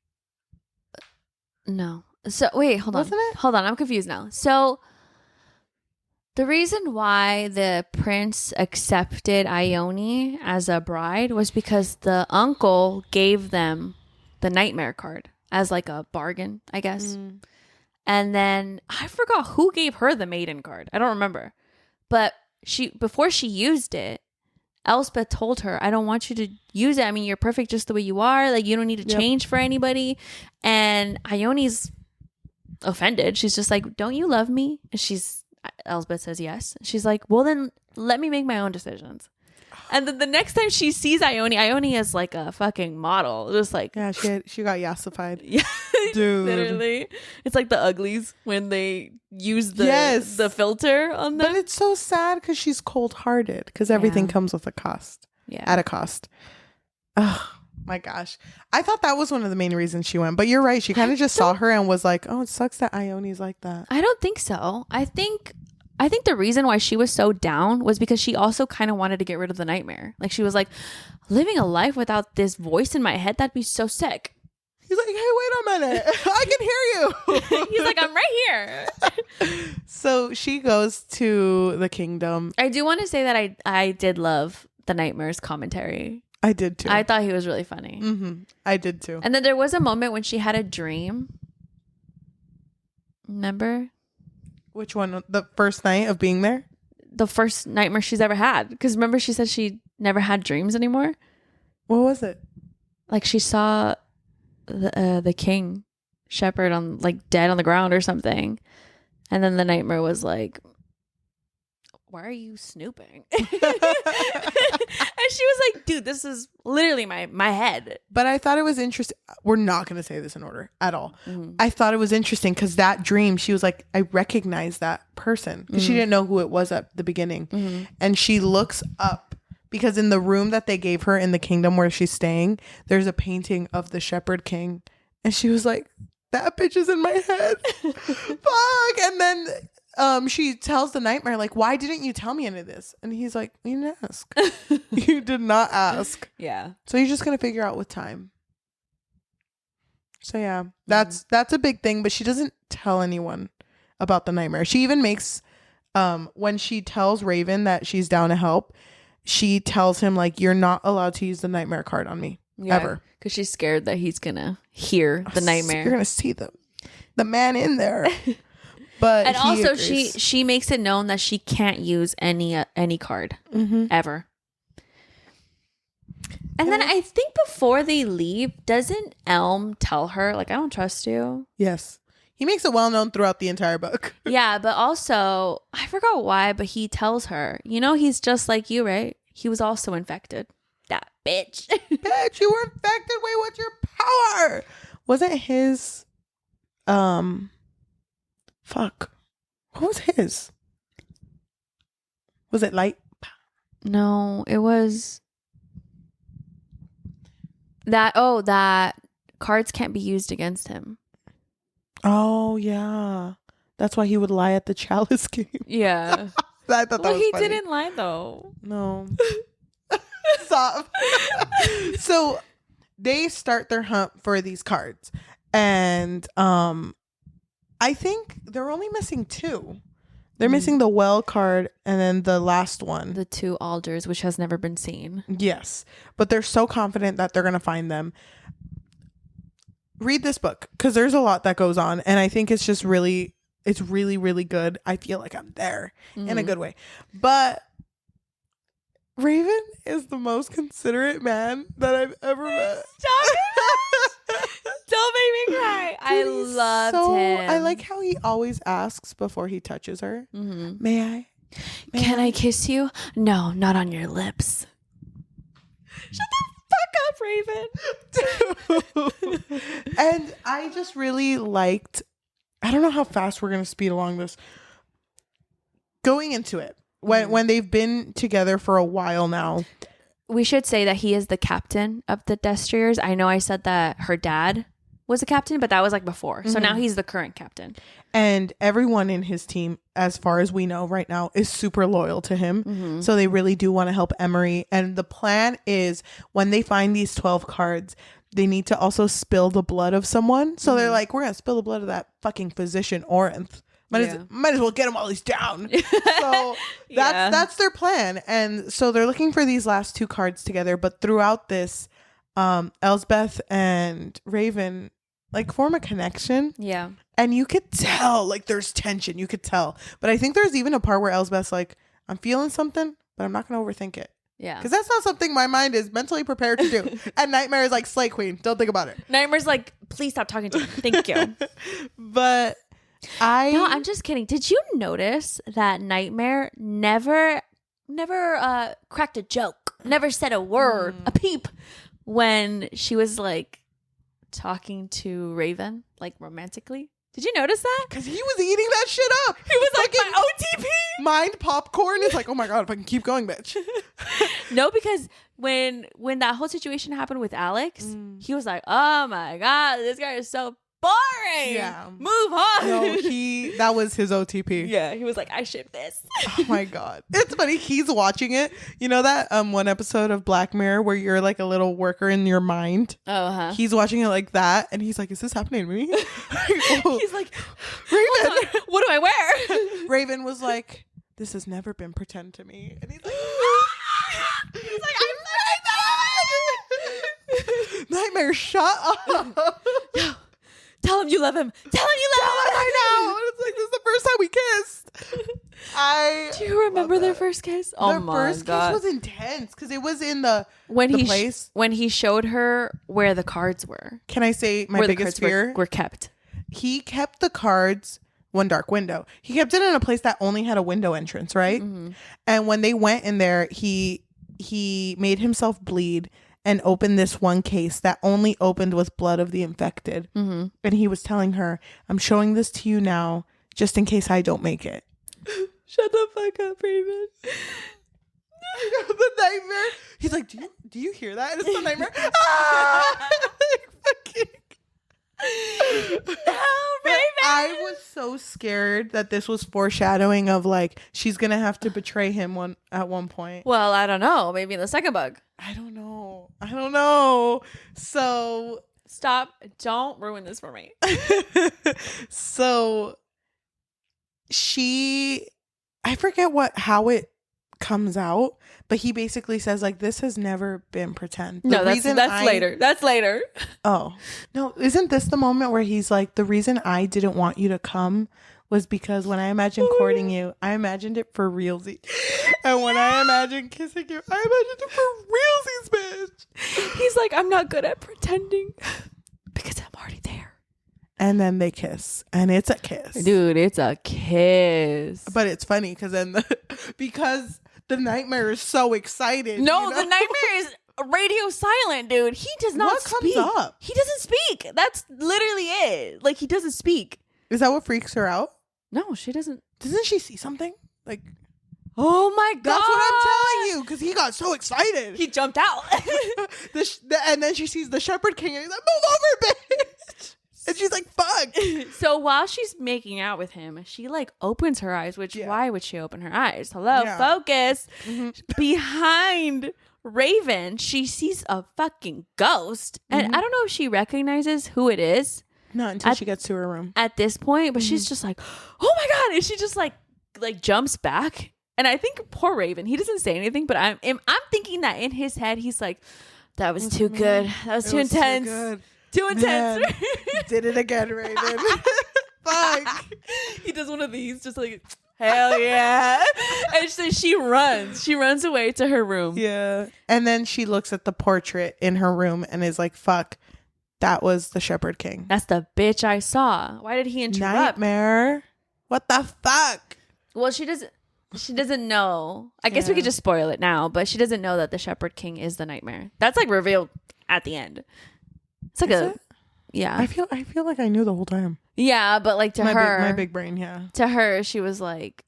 No. So wait, hold on. Wasn't it? Hold on, I'm confused now. So the reason why the prince accepted Ione as a bride was because the uncle gave them the nightmare card as like a bargain, I guess. And then I forgot who gave her the maiden card. I don't remember. But before she used it, Elspeth told her, I don't want you to use it. I mean, you're perfect just the way you are. Like, you don't need to change for anybody. And Ione's offended. She's just like, don't you love me? And Elspeth says yes. She's like, well, then let me make my own decisions. And then the next time she sees Ione is like a fucking model. Just like, yeah, she got yassified. Yeah, dude. Literally, it's like the uglies when they use the filter on them. But it's so sad because she's cold-hearted, because everything comes with a cost. Yeah, at a cost. Oh my gosh, I thought that was one of the main reasons she went. But you're right. She kind of just saw her and was like, oh, it sucks that Ione's like that. I don't think so. I think the reason why she was so down was because she also kind of wanted to get rid of the nightmare. Like, she was like, living a life without this voice in my head, that'd be so sick. He's like, hey, wait a minute. I can hear you. He's like, I'm right here. So she goes to the kingdom. I do want to say that I did love the nightmare's commentary. I did too. I thought he was really funny. I did too. And then there was a moment when she had a dream. Remember? Which one? The first night of being there? The first nightmare she's ever had. Because remember, she said she never had dreams anymore? What was it? Like, she saw the king shepherd on, like, dead on the ground or something. And then the nightmare was like, why are you snooping? And she was like, dude, this is literally my head. But I thought it was interesting. We're not going to say this in order at all. I thought it was interesting because that dream, she was like, I recognize that person, because she didn't know who it was at the beginning. And she looks up because in the room that they gave her in the kingdom where she's staying, there's a painting of the shepherd king. And she was like, that bitch is in my head. Fuck. And then she tells the nightmare, like, why didn't you tell me any of this? And he's like, you didn't ask. You did not ask. Yeah. So you're just gonna figure out with time. So yeah, that's a big thing, but she doesn't tell anyone about the nightmare. She even makes when she tells Raven that she's down to help, she tells him, like, you're not allowed to use the nightmare card on me. Yeah, ever. Because she's scared that he's gonna hear the nightmare. You're gonna see the man in there. But and also she makes it known that she can't use any card ever. And then I think before they leave, doesn't Elm tell her, like, I don't trust you? Yes. He makes it well known throughout the entire book. Yeah, but also, I forgot why, but he tells her, you know, he's just like you, right? He was also infected. That bitch. Bitch, you were infected. Wait, what's your power? Wasn't his, fuck. What was his? Was it light? No, it was that cards can't be used against him. Oh, yeah. That's why he would lie at the chalice game. Yeah. I thought that was he funny. didn't lie, though. No. Stop. So they start their hunt for these cards. And I think they're only missing 2. They're missing the well card and then the last one. The 2 alders, which has never been seen. Yes. But they're so confident that they're going to find them. Read this book because there's a lot that goes on. And I think it's really, really good. I feel like I'm there in a good way. But Raven is the most considerate man that I've ever met. Stop it! Don't make me cry. I loved him. I like how he always asks before he touches her. May I? Can I kiss you? No, not on your lips. Shut the fuck up, Raven. And I just really liked, I don't know how fast we're going to speed along this. Going into it, when they've been together for a while now. We should say that he is the captain of the Destriers. I know I said that her dad was a captain, but that was like before. So now he's the current captain. And everyone in his team, as far as we know right now, is super loyal to him. So they really do want to help Emery. And the plan is when they find these 12 cards, they need to also spill the blood of someone. So they're like, we're going to spill the blood of that fucking physician Orinth. Might as well get him while he's down. So that's their plan. And so they're looking for these last 2 cards together. But throughout this, Elspeth and Raven like form a connection. Yeah. And you could tell, like, there's tension. You could tell. But I think there's even a part where Elspeth's like, I'm feeling something, but I'm not going to overthink it. Yeah. Because that's not something my mind is mentally prepared to do. And Nightmare is like, Slay Queen. Don't think about it. Nightmare's like, please stop talking to me. Thank you. But No, I'm just kidding. Did you notice that Nightmare never cracked a joke, never said a word, a peep when she was like talking to Raven, like romantically? Did you notice that? Because he was eating that shit up. He was like, my OTP. Mind popcorn is like, oh my God, if I can keep going, bitch. No, because when that whole situation happened with Alex, he was like, oh my God, this guy is so boring. Yeah. Move on. No, that was his OTP. Yeah. He was like, I ship this. Oh my God. It's funny. He's watching it. You know that one episode of Black Mirror where you're like a little worker in your mind? Oh, He's watching it like that. And he's like, is this happening to me? He's like, Raven. What do I wear? Raven was like, this has never been pretend to me. And he's like, he's like, I'm Raven. Nightmare, shut up. Tell him you love him. Tell him you love him. I know. And it's like, this is the first time we kissed. Do you remember their first kiss? Oh their my first God. kiss was intense because it was in the place. When he showed her where the cards were. Can I say my biggest fear? Were kept. He kept the cards one dark window. He kept it in a place that only had a window entrance, right? And when they went in there, he made himself bleed and opened this one case that only opened with blood of the infected. And he was telling her, I'm showing this to you now just in case I don't make it. Shut the fuck up, Raven. The nightmare. He's like, do you hear that? And it's the nightmare. Ah! so scared that this was foreshadowing of like she's gonna have to betray him at one point. Well, I don't know. Maybe in the second book. I don't know. So Stop. Don't ruin this for me. so I forget how it comes out, but he basically says like this has never been pretend. That's later. That's later. Oh no, isn't this the moment where he's like, the reason I didn't want you to come was because when I imagined courting you, I imagined it for realsy, and when I imagined kissing you, I imagined it for realsies, bitch. He's like, I'm not good at pretending because I'm already there. And then they kiss, and it's a kiss, dude. It's a kiss. But it's funny because because the nightmare is so excited. No, the nightmare is radio silent, dude. He does not speak. What comes up? He doesn't speak. That's literally it. Like, he doesn't speak. Is that what freaks her out? No, she doesn't. Doesn't she see something? Like, oh my God. That's what I'm telling you, because he got so excited. He jumped out. And then she sees the Shepherd King, and he's like, move over, bitch. And she's like, fuck. So while she's making out with him, she like opens her eyes, which why would she open her eyes? Hello, focus. Mm-hmm. Behind Raven, she sees a fucking ghost. And I don't know if she recognizes who it is. Not until she gets to her room. At this point, but she's just like, oh my God. And she just like jumps back. And I think poor Raven, he doesn't say anything, but I'm thinking that in his head, he's like, that was too good. That was too intense. Too intense. Man, did it again, Raven. Fuck. He does one of these, just like, hell yeah. And so she runs. She runs away to her room. Yeah. And then she looks at the portrait in her room and is like, fuck, that was the Shepherd King. That's the bitch I saw. Why did he interrupt? Nightmare. What the fuck? Well, she doesn't know. I guess we could just spoil it now, but she doesn't know that the Shepherd King is the nightmare. That's like revealed at the end. It's like yeah. I feel like I knew the whole time. Yeah, but like to her, my big brain, yeah. To her, she was like,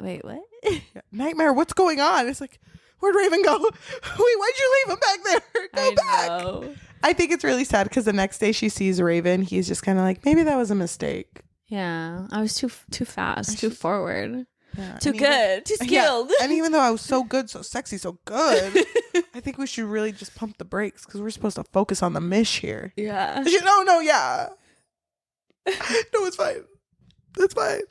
"Wait, what? Yeah. Nightmare, what's going on?" It's like, where'd Raven go? Wait, why'd you leave him back there? Go back. Know. I think it's really sad because the next day she sees Raven, he's just kind of like, maybe that was a mistake. Yeah, I was too fast, too forward. Yeah, too good, too skilled. Yeah. And even though I was so good, so sexy, so good, I think we should really just pump the brakes because we're supposed to focus on the mish here. Yeah. No, yeah. No, it's fine. It's fine.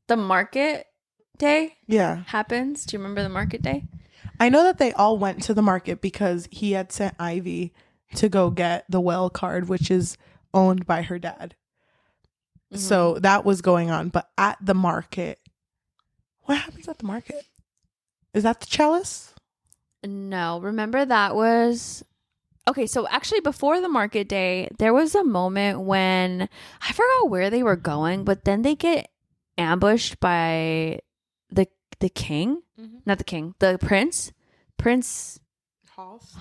The market day happens. Do you remember the market day? I know that they all went to the market because he had sent Ivy to go get the well card, which is owned by her dad. So that was going on. But at the market, what happens at the market? Is that the chalice? No. Remember that was... Okay, so actually before the market day, there was a moment when... I forgot where they were going, but then they get ambushed by the king. Mm-hmm. Not the king. The prince. Prince... Hoth.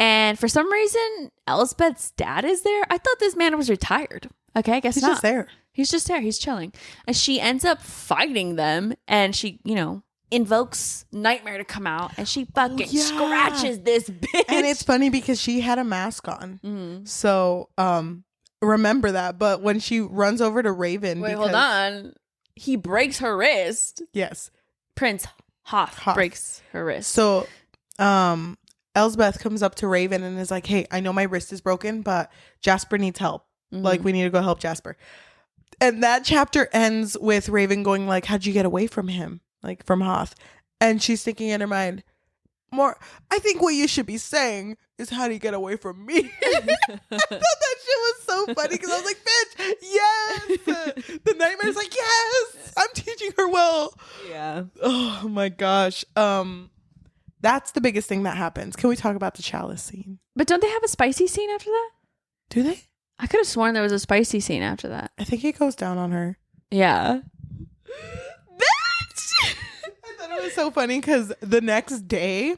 And for some reason, Elspeth's dad is there. I thought this man was retired. Okay, I guess he's not. Just there. He's just there. He's chilling. And she ends up fighting them. And she, invokes Nightmare to come out. And she fucking scratches this bitch. And it's funny because she had a mask on. Mm-hmm. So, remember that. But when she runs over to Raven. Wait, hold on. He breaks her wrist. Yes. Prince Hoth breaks her wrist. So, Elspeth comes up to Raven and is like, hey, I know my wrist is broken, but Jasper needs help. Mm-hmm. Like, we need to go help Jasper. And that chapter ends with Raven going like, how'd you get away from him? Like, from Hoth. And she's thinking in her mind, I think what you should be saying is, how do you get away from me? I thought that shit was so funny because I was like, bitch, yes. The Nightmare's like, yes, I'm teaching her well. Yeah. Oh my gosh. That's the biggest thing that happens. Can we talk about the chalice scene? But don't they have a spicy scene after that? Do they? I could have sworn there was a spicy scene after that. I think he goes down on her. Yeah. Bitch! I thought it was so funny because the next day,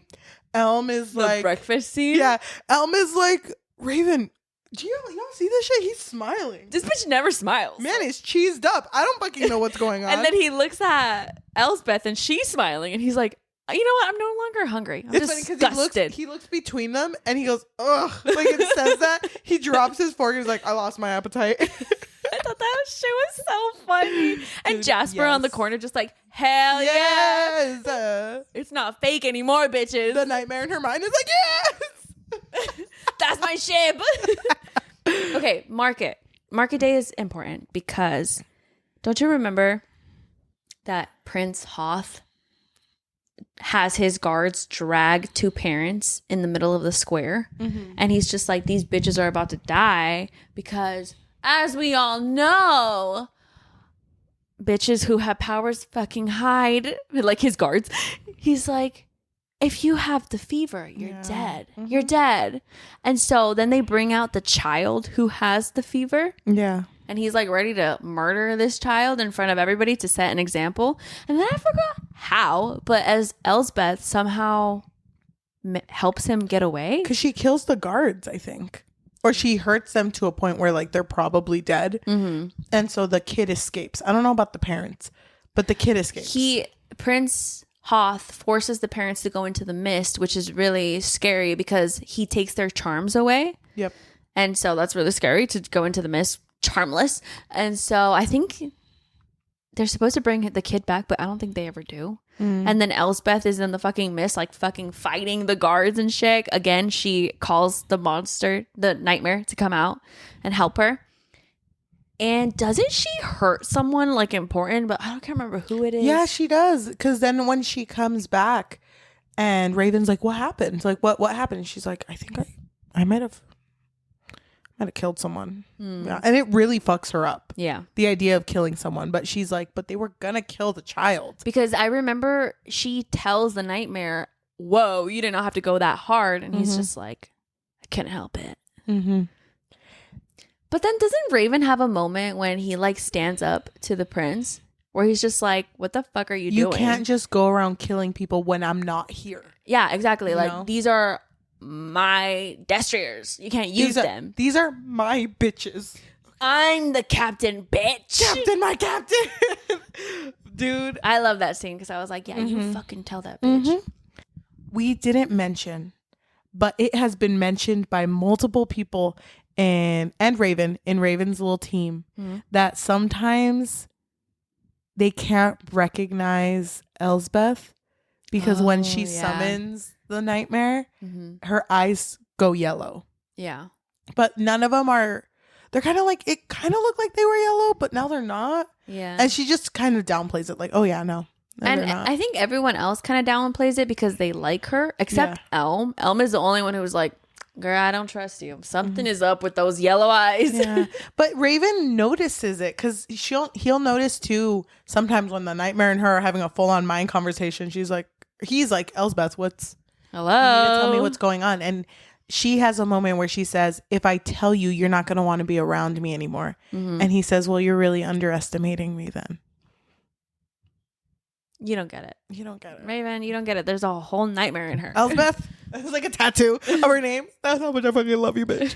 Elm is like... The breakfast scene? Yeah. Elm is like, Raven, do y'all see this shit? He's smiling. This bitch never smiles. Man, he's cheesed up. I don't fucking know what's going on. And then he looks at Elspeth and she's smiling and he's like, You know what? I'm no longer hungry. I'm It's funny disgusted. he looks between them and he goes, ugh. Like it says that. He drops his fork and he's like, I lost my appetite. I thought that shit was so funny. And Dude, Jasper on the corner just like, hell yes. yeah. It's not fake anymore, bitches. The nightmare in her mind is like, yes. That's my ship. Okay, market. Market day is important because don't you remember that Prince Hoth has his guards drag two parents in the middle of the square? Mm-hmm. And he's just like, these bitches are about to die because, as we all know, bitches who have powers fucking hide. Like his guards. He's like, if you have the fever, you're dead. Mm-hmm. You're dead. And so then they bring out the child who has the fever. Yeah. And he's like ready to murder this child in front of everybody to set an example. And then I forgot how, but as Elspeth somehow helps him get away. Because she kills the guards, I think. Or she hurts them to a point where like they're probably dead. Mm-hmm. And so the kid escapes. I don't know about the parents, but the kid escapes. Prince Hoth forces the parents to go into the mist, which is really scary because he takes their charms away. Yep. And so that's really scary to go into the mist charmless. And so I think they're supposed to bring the kid back, but I don't think they ever do. Mm. And then Elspeth is in the fucking mist, like fucking fighting the guards and shit. Again, she calls the monster, the nightmare, to come out and help her. And doesn't she hurt someone like important? But I can't remember who it is. Yeah, she does. Because then when she comes back and Raven's like, what happened? It's like, what happened? And she's like, I think I might have killed someone. Yeah. And it really fucks her up. Yeah. The idea of killing someone. But she's like, but they were going to kill the child. Because I remember she tells the nightmare, whoa, you did not have to go that hard. And he's just like, I can't help it. Mm-hmm. But then doesn't Raven have a moment when he like stands up to the prince where he's just like, what the fuck are you doing? You can't just go around killing people when I'm not here. Yeah, exactly. Like these are my destriers. You can't use them. These are my bitches. I'm the captain, bitch. Captain, my captain. Dude. I love that scene because I was like, yeah, you fucking tell that bitch. Mm-hmm. We didn't mention, but it has been mentioned by multiple people and Raven in Raven's little team that sometimes they can't recognize Elspeth because when she summons the nightmare, her eyes go yellow. Yeah. But none of them are, they're kind of like, it kind of looked like they were yellow, but now they're not. Yeah. And she just kind of downplays it like, oh yeah, no. And I think everyone else kind of downplays it because they like her, except Elm. Elm is the only one who was like, girl, I don't trust you. Something is up with those yellow eyes. Yeah. But Raven notices it because he'll notice too sometimes when the nightmare and her are having a full-on mind conversation. He's like, Elspeth, hello? You need to tell me what's going on. And she has a moment where she says, if I tell you, you're not going to want to be around me anymore. Mm-hmm. And he says, well, you're really underestimating me then. You don't get it. You don't get it. Raven, you don't get it. There's a whole nightmare in her. Elspeth. It's like a tattoo of her name. That's how much I fucking love you, bitch.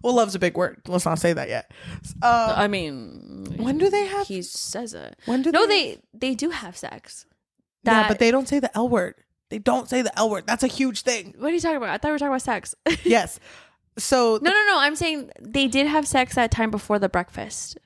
Well, love's a big word. Let's not say that yet. I mean, when do they have? He says it. When do they do have sex. Yeah, but they don't say the L word. They don't say the L word. That's a huge thing. What are you talking about? I thought we were talking about sex. Yes. So no. I'm saying they did have sex that time before the breakfast.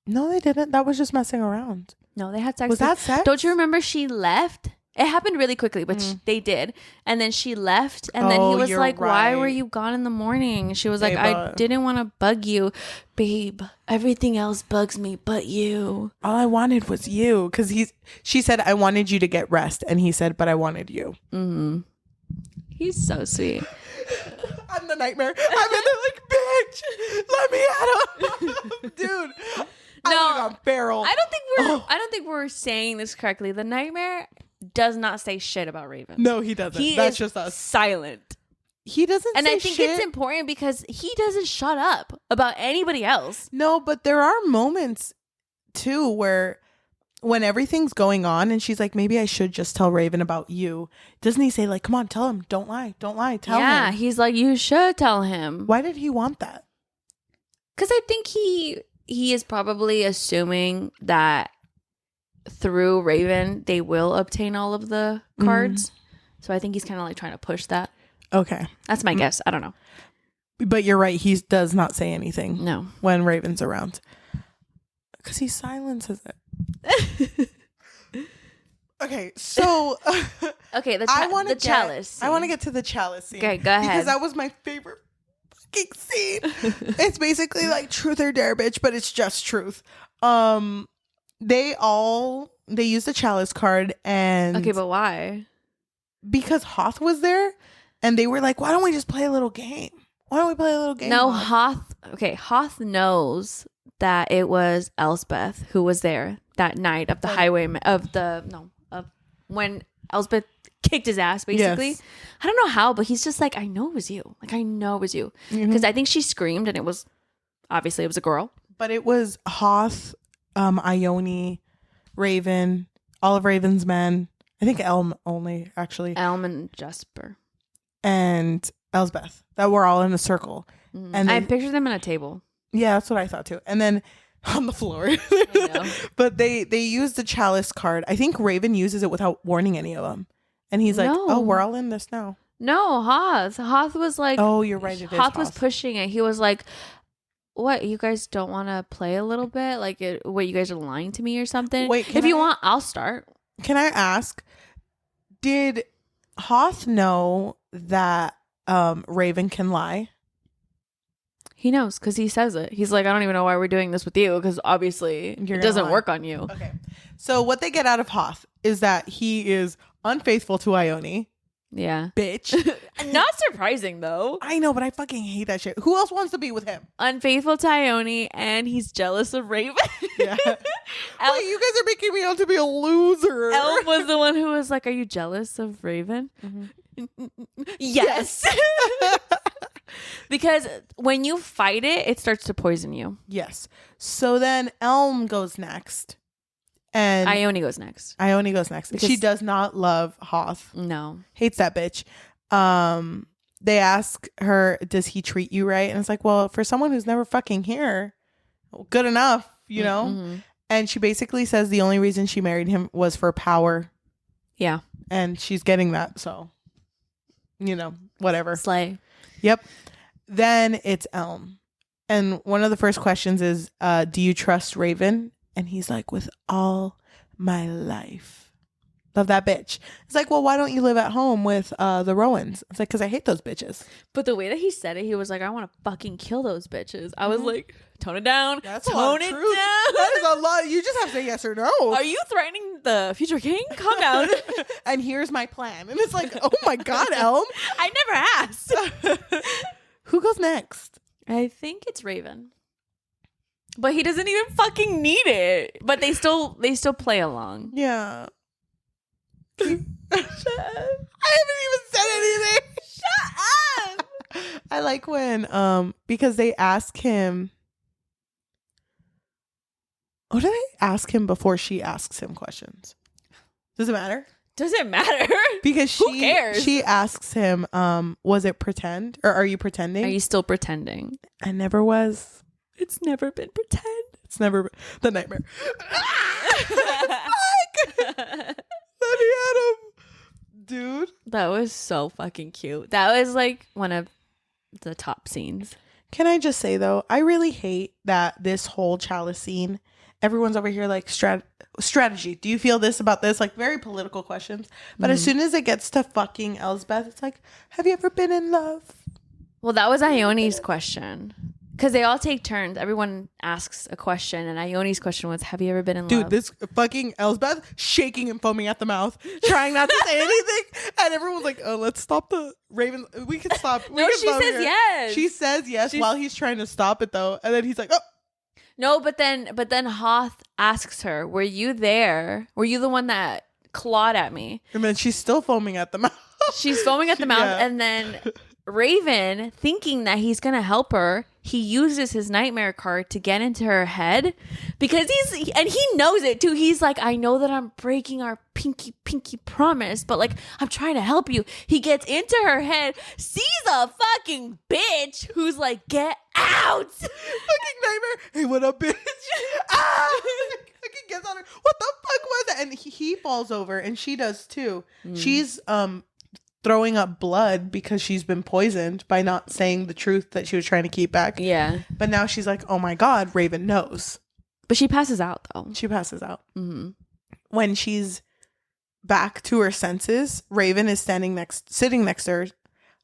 No, they didn't. That was just messing around. No, they had sex. Was that sex? Don't you remember she left? It happened really quickly, but they did. And then she left. And then he was like, why were you gone in the morning? She was like, I didn't want to bug you. Babe, everything else bugs me but you. All I wanted was you. Because she said, I wanted you to get rest. And he said, but I wanted you. Mm-hmm. He's so sweet. I'm the nightmare. I'm in there like, bitch, let me at him. Dude. No, feral. I don't think we're saying this correctly. The nightmare does not say shit about Raven. No, he doesn't. That's just us. Silent. He doesn't. And say I think shit. it's important because he doesn't shut up about anybody else. No, but there are moments too where when everything's going on and she's like, maybe I should just tell Raven about you. Doesn't he say like, come on, tell him. Don't lie. Tell him. Yeah, he's like, you should tell him. Why did he want that? Because I think he is probably assuming that through Raven, they will obtain all of the cards. So I think he's kind of like trying to push that. Okay. That's my guess. I don't know. But you're right. He does not say anything. No. When Raven's around. Because he silences it. Okay, so okay, the chalice. I want to get to the chalice scene. Okay, go ahead. Because that was my favorite fucking scene. It's basically like truth or dare, bitch, but it's just truth. They use the chalice card and okay, but why? Because Hoth was there, and they were like, "Why don't we just play a little game? Why don't we play a little game?" No, Hoth knows that it was Elspeth who was there that night of the highwayman of when Elspeth kicked his ass, basically. Yes. I don't know how, but he's just like, I know it was you. Like, I know it was you. Because I think she screamed, and it was obviously it was a girl. But it was Hoth, Ione, Raven, all of Raven's men. I think Elm only, actually. Elm and Jesper. And Elspeth. That were all in a circle. And I pictured them in a table. Yeah, that's what I thought too. And then on the floor. I know. But they used the chalice card. I think Raven uses it without warning any of them. And he's like, "Oh, we're all in this now." No, Hoth was like, "Oh, you're right. It is Hoth was pushing it. He was like, what, you guys don't want to play a little bit? Like, what, you guys are lying to me or something? Wait, if you want, I'll start. Can I ask, did Hoth know that Raven can lie? He knows because he says it. He's like, I don't even know why we're doing this with you because obviously it doesn't work on you. Okay. So what they get out of Hoth is that he is unfaithful to Ione. Yeah. Bitch. Not surprising though. I know, but I fucking hate that shit. Who else wants to be with him? Unfaithful to Ione, and he's jealous of Raven. Yeah. Wait, you guys are making me out to be a loser. Elf was the one who was like, are you jealous of Raven? Yes. Because when you fight it, it starts to poison you. Yes. So then Elm goes next. And Ione goes next. Ione goes next. She does not love Hoth. No. Hates that bitch. They ask her, does he treat you right? And it's like, well, for someone who's never fucking here, good enough, you know? Mm-hmm. And she basically says the only reason she married him was for power. Yeah. And she's getting that. So, you know, whatever. Slay. Yep. Then it's Elm. And one of the first questions is, do you trust Raven? And he's like, with all my life. Love that bitch. It's like, well, why don't you live at home with the Rowans? It's like, because I hate those bitches. But the way that he said it, he was like, I want to fucking kill those bitches. I was like, tone it down. That's tone it down. That is a lot. You just have to say yes or no. Are you threatening the future king? Calm down. And here's my plan. And it's like, oh my God, Elm. I never asked. Who goes next? I think it's Raven. But he doesn't even fucking need it. But they still play along. Yeah. Shut up. I haven't even said anything. Shut up. I like when because they ask him, what do they ask him before she asks him questions? Does it matter? Does it matter? Because who cares? She asks him, was it pretend or are you pretending? Are you still pretending? I never was. It's never been pretend. It's never been the nightmare. Let me at him, dude. That was so fucking cute. That was like one of the top scenes. Can I just say though, I really hate that this whole chalice scene, everyone's over here like strategy. Do you feel this about this? Like very political questions. But as soon as it gets to fucking Elspeth, it's like, have you ever been in love? Well, that was Ione's question. Because they all take turns. Everyone asks a question, and Ione's question was, have you ever been in love? Dude, this fucking Elspeth shaking and foaming at the mouth, trying not to say anything. And everyone's like, oh, let's stop the Raven. We can stop. No, she says yes. She says yes while he's trying to stop it, though. And then he's like, oh. No, but then Hoth asks her, were you there? Were you the one that clawed at me? And then she's still foaming at the mouth. She's foaming at the mouth, yeah. And then Raven, thinking that he's going to help her, he uses his nightmare card to get into her head because he knows it too. He's like, I know that I'm breaking our pinky promise, but like, I'm trying to help you. He gets into her head, sees a fucking bitch who's like, get out. Fucking nightmare. Hey, what up, bitch? Ah! Fucking get hands on her. What the fuck was that? And he falls over, and she does too. She's throwing up blood because she's been poisoned by not saying the truth that she was trying to keep back. Yeah. But now she's like, oh my God, Raven knows. But she passes out, though. She passes out. When she's back to her senses, Raven is sitting next to her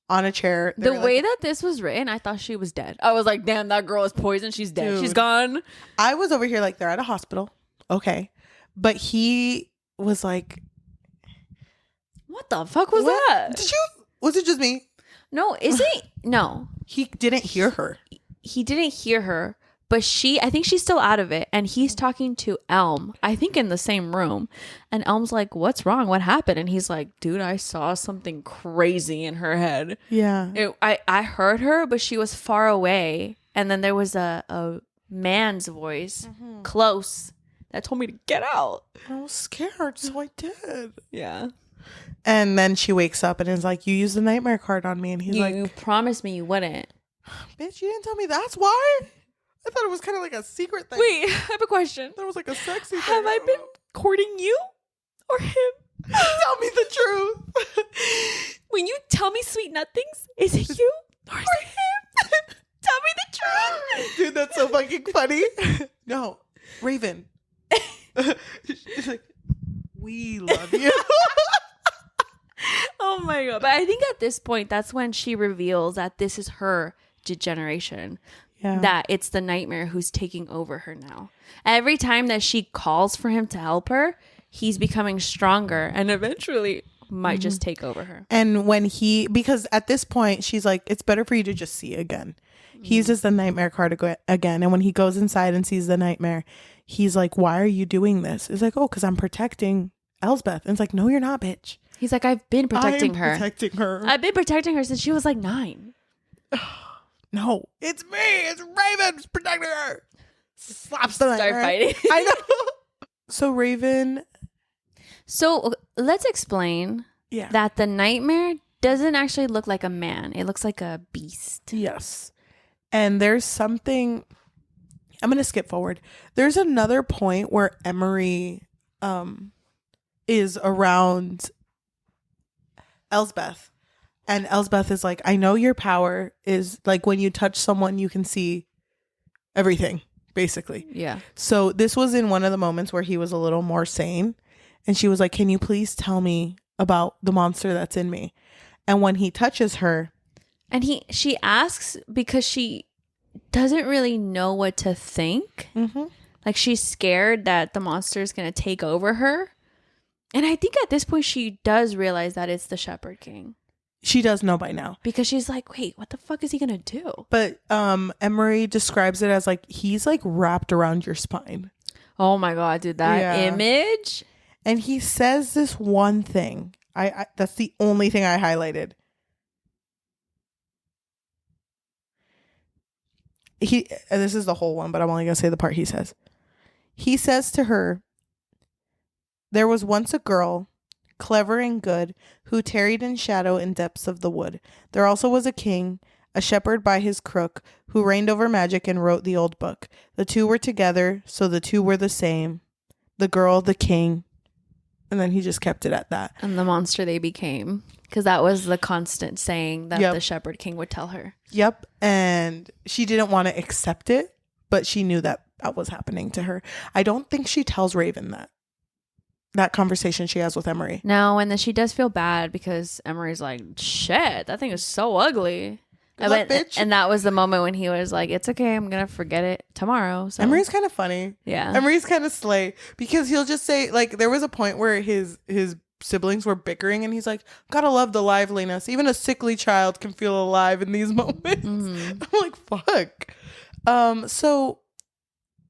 on a chair. The way that this was written, I thought she was dead. I was like, damn, that girl is poisoned. She's dead. Dude. She's gone. I was over here like, they're at a hospital. Okay. But he was like, what the fuck was that? Was it just me? No, is it? No. He didn't hear her. He didn't hear her. But I think she's still out of it. And he's talking to Elm, I think in the same room. And Elm's like, what's wrong? What happened? And he's like, dude, I saw something crazy in her head. Yeah. I heard her, but she was far away. And then there was a man's voice close that told me to get out. I was scared, so I did. Yeah. And then she wakes up and is like, you used the nightmare card on me. And he's like, you promised me you wouldn't. Bitch, you didn't tell me that's why? I thought it was kind of like a secret thing. Wait, I have a question. That was like a sexy thing. Have I been courting you or him? Tell me the truth. When you tell me sweet nothings, is it you or is it him? Tell me the truth. Dude, that's so fucking funny. No, Raven. She's like, we love you. Oh my God. But I think at this point, that's when she reveals that this is her degeneration. Yeah. That it's the nightmare who's taking over her now. Every time that she calls for him to help her, he's becoming stronger and eventually might just take over her. And because at this point, she's like, it's better for you to just see again. He uses the nightmare card again. And when he goes inside and sees the nightmare, he's like, why are you doing this? It's like, oh, because I'm protecting Elspeth. And it's like, no, you're not, bitch. He's like, I've been protecting her. I've been protecting her since she was like 9. No, it's me. It's Raven protecting her. Slaps the nightmare. Start fighting. I know. So Raven. So let's explain that the nightmare doesn't actually look like a man. It looks like a beast. Yes. And there's something. I'm going to skip forward. There's another point where Emery is around Elspeth. And Elspeth is like, I know your power is like when you touch someone, you can see everything, basically. Yeah. So this was in one of the moments where he was a little more sane. And she was like, can you please tell me about the monster that's in me? And when he touches her. And she asks because she doesn't really know what to think. Like she's scared that the monster is going to take over her. And I think at this point she does realize that it's the Shepherd King. She does know by now. Because she's like, wait, what the fuck is he going to do? But Emery describes it as like, he's like wrapped around your spine. Oh my God, dude, that image. And he says this one thing. I that's the only thing I highlighted. This is the whole one, but I'm only going to say the part he says. He says to her, there was once a girl, clever and good, who tarried in shadow in depths of the wood. There also was a king, a shepherd by his crook, who reigned over magic and wrote the old book. The two were together, so the two were the same. The girl, the king. And then he just kept it at that. And the monster they became. Because that was the constant saying that the Shepherd King would tell her. Yep. And she didn't want to accept it, but she knew that that was happening to her. I don't think she tells Raven that conversation she has with Emery. No, and then she does feel bad because Emery's like, shit, that thing is so ugly. And that was the moment when he was like, it's okay, I'm going to forget it tomorrow. So. Emery's kind of funny. Yeah. Emery's kind of slay because he'll just say, like, there was a point where his siblings were bickering and he's like, gotta love the liveliness. Even a sickly child can feel alive in these moments. I'm like, fuck. So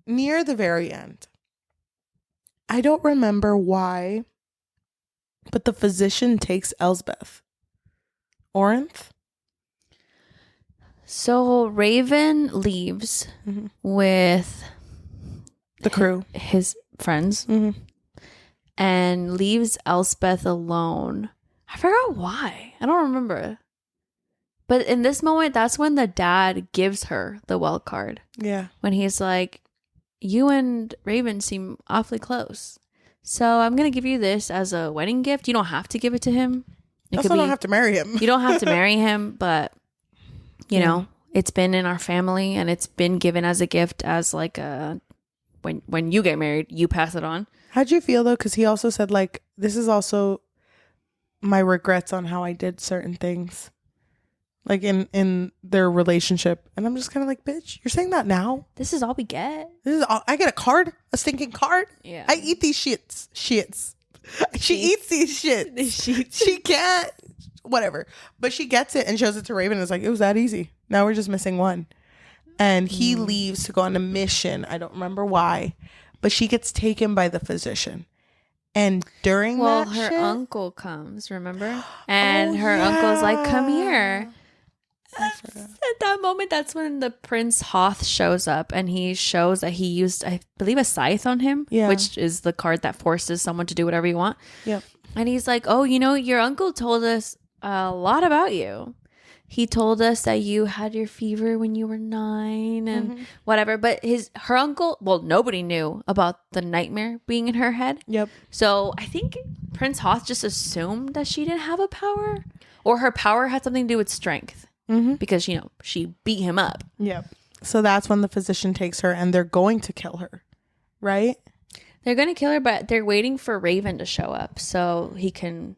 near the very end, I don't remember why, but the physician takes Elspeth. Orinth? So Raven leaves with the crew, his friends, and leaves Elspeth alone. I forgot why. I don't remember. But in this moment, that's when the dad gives her the well card. Yeah. When he's like, you and Raven seem awfully close. So I'm going to give you this as a wedding gift. You don't have to give it to him. You also don't have to marry him. You don't have to marry him, but, you know, it's been in our family and it's been given as a gift as like a, when you get married, you pass it on. How'd you feel though? Because he also said like, this is also my regrets on how I did certain things. Like in their relationship. And I'm just kind of like, bitch, you're saying that now? This is all we get. This is all, I get a card? A stinking card? Yeah. I eat these shits. She eats these shits. She can't. Whatever. But she gets it and shows it to Raven. And it's like, it was that easy. Now we're just missing one. And he leaves to go on a mission. I don't remember why. But she gets taken by the physician. And during that her shit, uncle comes, remember? And her uncle's like, come here. At that moment, that's when the Prince Hoth shows up, and he shows that he used, I believe, a scythe on him, which is the card that forces someone to do whatever you want. Yep. And he's like, oh, you know, your uncle told us a lot about you. He told us that you had your fever when you were 9 and whatever. But her uncle, well, nobody knew about the nightmare being in her head. Yep. So I think Prince Hoth just assumed that she didn't have a power, or her power had something to do with strength. Because, you know, she beat him up. Yep. So that's when the physician takes her and they're going to kill her. Right? They're going to kill her, but they're waiting for Raven to show up so he can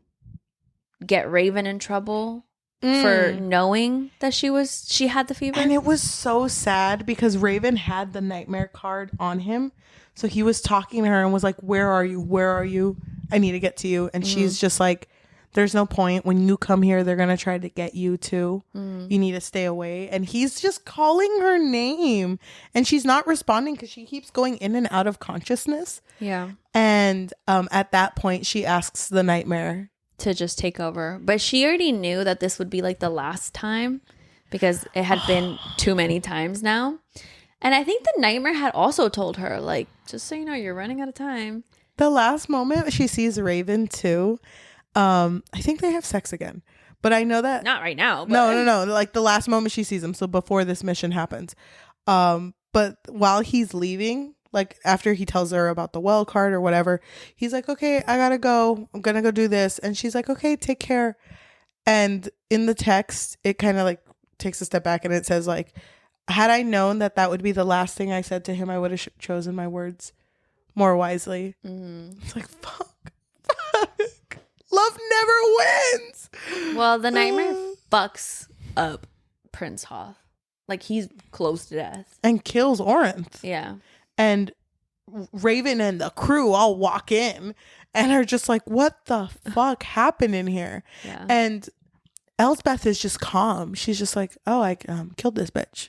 get Raven in trouble for knowing that she had the fever. And it was so sad because Raven had the nightmare card on him. So he was talking to her and was like, where are you? Where are you? I need to get to you. And she's just like, there's no point. When you come here, they're going to try to get you too. You need to stay away. And he's just calling her name. And she's not responding because she keeps going in and out of consciousness. Yeah. And at that point, she asks the nightmare to just take over. But she already knew that this would be like the last time because it had been too many times now. And I think the nightmare had also told her, like, just so you know, you're running out of time. The last moment she sees Raven too, I think they have sex again. But I know that not right now. But. No. Like the last moment she sees him, so before this mission happens. But while he's leaving, like after he tells her about the well card or whatever, he's like, okay, I gotta go. I'm gonna go do this. And she's like, okay, take care. And in the text, it kind of like takes a step back and it says like, had I known that that would be the last thing I said to him, I would have chosen my words more wisely. It's like, fuck. Love never wins. Well, the nightmare fucks up Prince Hoth. Like, he's close to death. And kills Orinth. Yeah. And Raven and the crew all walk in and are just like, what the fuck happened in here? Yeah. And Elspeth is just calm. She's just like, oh, I killed this bitch.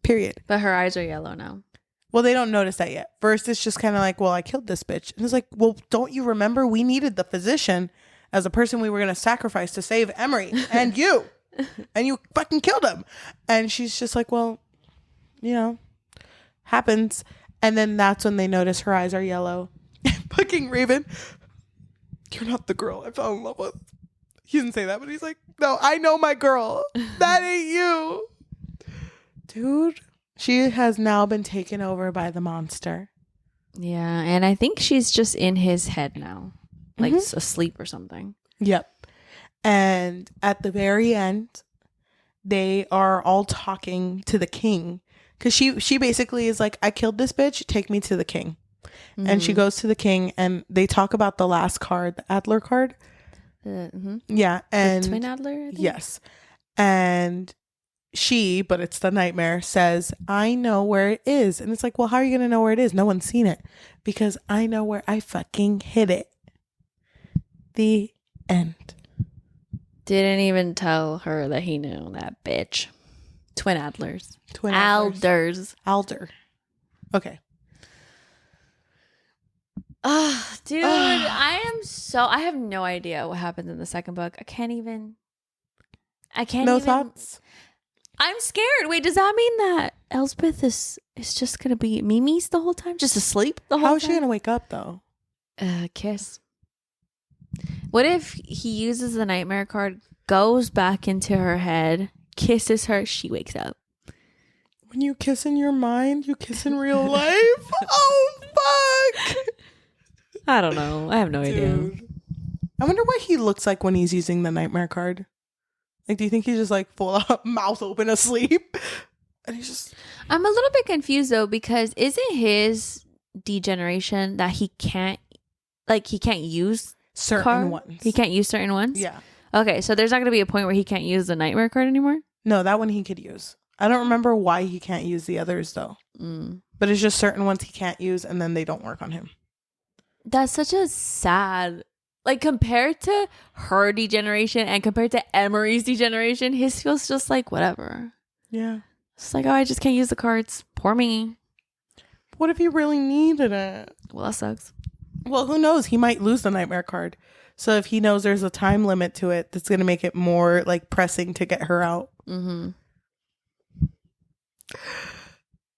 Period. But her eyes are yellow now. Well, they don't notice that yet. First, it's just kind of like, well, I killed this bitch. And it's like, well, don't you remember we needed the physician as a person we were going to sacrifice to save Emery and you. And you fucking killed him. And she's just like, well, you know, happens. And then that's when they notice her eyes are yellow. Fucking Raven, you're not the girl I fell in love with. He didn't say that, but he's like, no, I know my girl. That ain't you. Dude, she has now been taken over by the monster. Yeah, and I think she's just in his head now. Like asleep or something. Yep. And at the very end, they are all talking to the king. Because she basically is like, I killed this bitch, take me to the king. And she goes to the king and they talk about the last card, the Adler card. Yeah. And the Twin Adler, I think? Yes. And she, but it's the nightmare, says, I know where it is. And it's like, well, how are you going to know where it is? No one's seen it. Because I know where I fucking hid it. The end. Didn't even tell her that he knew, that bitch. Twin Adlers. Twin Alders. Alder. Okay. Dude, I have no idea what happens in the second book. I can't even. No thoughts? I'm scared. Wait, does that mean that Elspeth is just going to be Mimi's the whole time? Just asleep the whole time? How is she going to wake up, though? Kiss. What if he uses the nightmare card, goes back into her head, kisses her, she wakes up? When you kiss in your mind, you kiss in real life. Oh, fuck. I don't know. I have no idea. I wonder what he looks like when he's using the nightmare card. Like, do you think he's just like full up, mouth open asleep? And he's just... I'm a little bit confused though, because isn't his degeneration that he can't use certain ones? He can't use certain ones? Yeah. Okay, so there's not going to be a point where he can't use the nightmare card anymore? No, that one he could use. I don't remember why he can't use the others though. But it's just certain ones he can't use and then they don't work on him. That's such a sad... Like, compared to her degeneration and compared to Emery's degeneration, his feels just like whatever. Yeah. It's like, oh, I just can't use the cards. Poor me. What if he really needed it? Well, that sucks. Well, who knows? He might lose the nightmare card. So if he knows there's a time limit to it, that's going to make it more like pressing to get her out. Mm-hmm.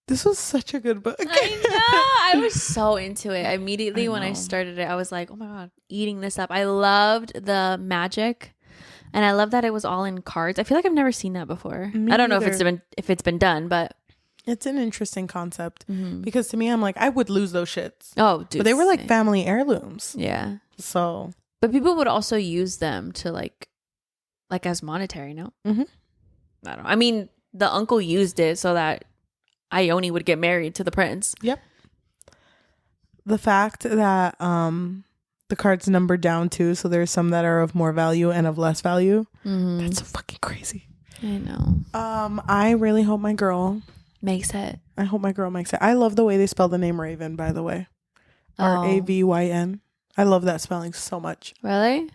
This was such a good book. I know. I was so into it. Immediately when I started it, I was like, oh my God, eating this up. I loved the magic. And I love that it was all in cards. I feel like I've never seen that before. I don't know if it's been done, but it's an interesting concept. Because to me, I'm like, I would lose those shits. Oh, dude. But they were like family heirlooms. Yeah. So. But people would also use them to like as monetary, no? Mm-hmm. I don't know. I mean, the uncle used it so that Ione would get married to the prince. Yep. The fact that the cards numbered down too, so there's some that are of more value and of less value. That's so fucking crazy. I know. I really hope my girl makes it. I hope my girl makes it. I love the way they spell the name Raven, by the way. Ravyn. I love that spelling so much. Really?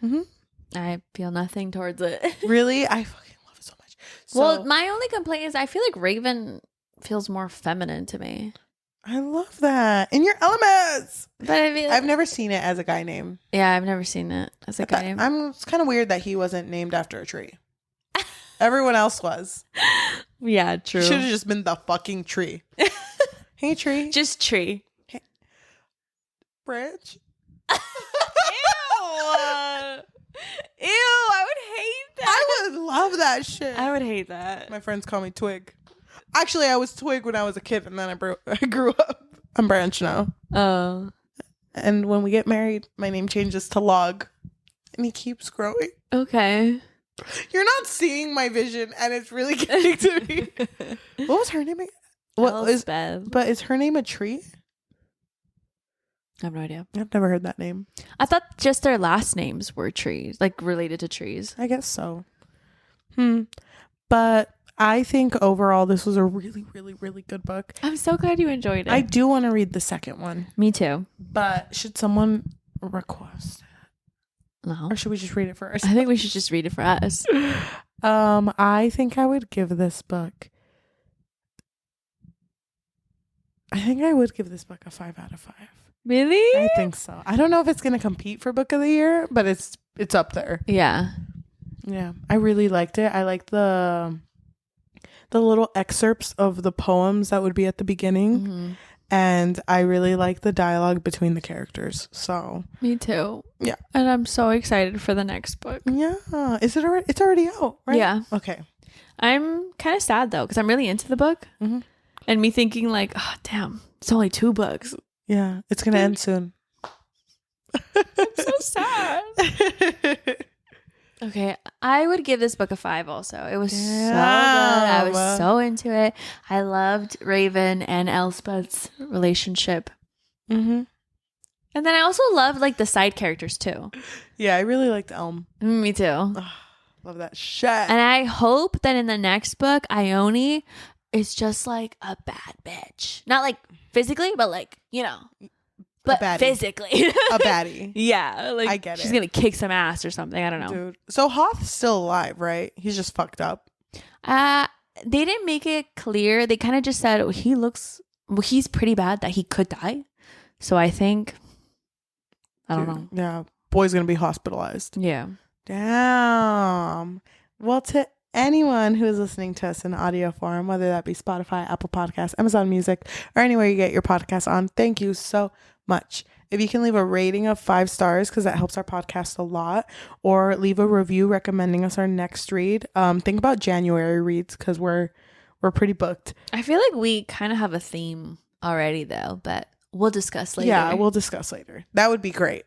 I feel nothing towards it. Really? I fucking love it so much. Well, my only complaint is I feel like Raven feels more feminine to me. I love that. In your elements. But I mean, I've never seen it as a guy name. Yeah, I've never seen it as a guy name. It's kind of weird that he wasn't named after a tree. Everyone else was. Yeah, true. Should have just been the fucking tree. Hey, tree. Just tree. Hey. Branch. Ew, I would hate that. I would love that shit. I would hate that. My friends call me Twig. Actually, I was Twig when I was a kid, and then I grew up. I'm Branch now. Oh. And when we get married, my name changes to Log. And he keeps growing. Okay. You're not seeing my vision, and it's really getting to me. What was her name again? Elspeth. But is her name a tree? I have no idea. I've never heard that name. I thought just their last names were trees, like related to trees. I guess so. But I think overall this was a really, really, really good book. I'm so glad you enjoyed it. I do want to read the second one. Me too. But should someone request it? No. Or should we just read it first? I think we should just read it for us. I think I would give this book. I think I would give this book a 5 out of 5. Really? I think so. I don't know if it's going to compete for book of the year, but it's up there. Yeah. Yeah. I really liked it. I liked the little excerpts of the poems that would be at the beginning. And I really like the dialogue between the characters. So me too. Yeah. And I'm so excited for the next book. Yeah. Is it already? It's already out, right? Yeah. Okay. I'm kind of sad though, because I'm really into the book. And me thinking like, oh damn, it's only 2 books. Yeah. It's going to end soon. I'm so sad. Okay, I would give this book a 5 also. It was so good. I was so into it. I loved Raven and Elspeth's relationship. And then I also loved like the side characters too. Yeah, I really liked Elm. Me too. Love that shit. And I hope that in the next book, Ione is just like a bad bitch. Not like physically, but like, you know. But physically. A baddie. Yeah. Like I get it. She's going to kick some ass or something. I don't know. Dude. So Hoth's still alive, right? He's just fucked up. They didn't make it clear. They kind of just said, he's pretty bad that he could die. So I think, I don't know. Yeah. Boy's going to be hospitalized. Yeah. Damn. Well, to anyone who is listening to us in audio form, whether that be Spotify, Apple Podcasts, Amazon Music, or anywhere you get your podcasts on, thank you so much. If you can leave a rating of 5 stars, because that helps our podcast a lot, or leave a review recommending us our next read. Think about January reads, because we're We're pretty booked. I feel like we kind of have a theme already though, but we'll discuss later. Yeah, we'll discuss later. That would be great.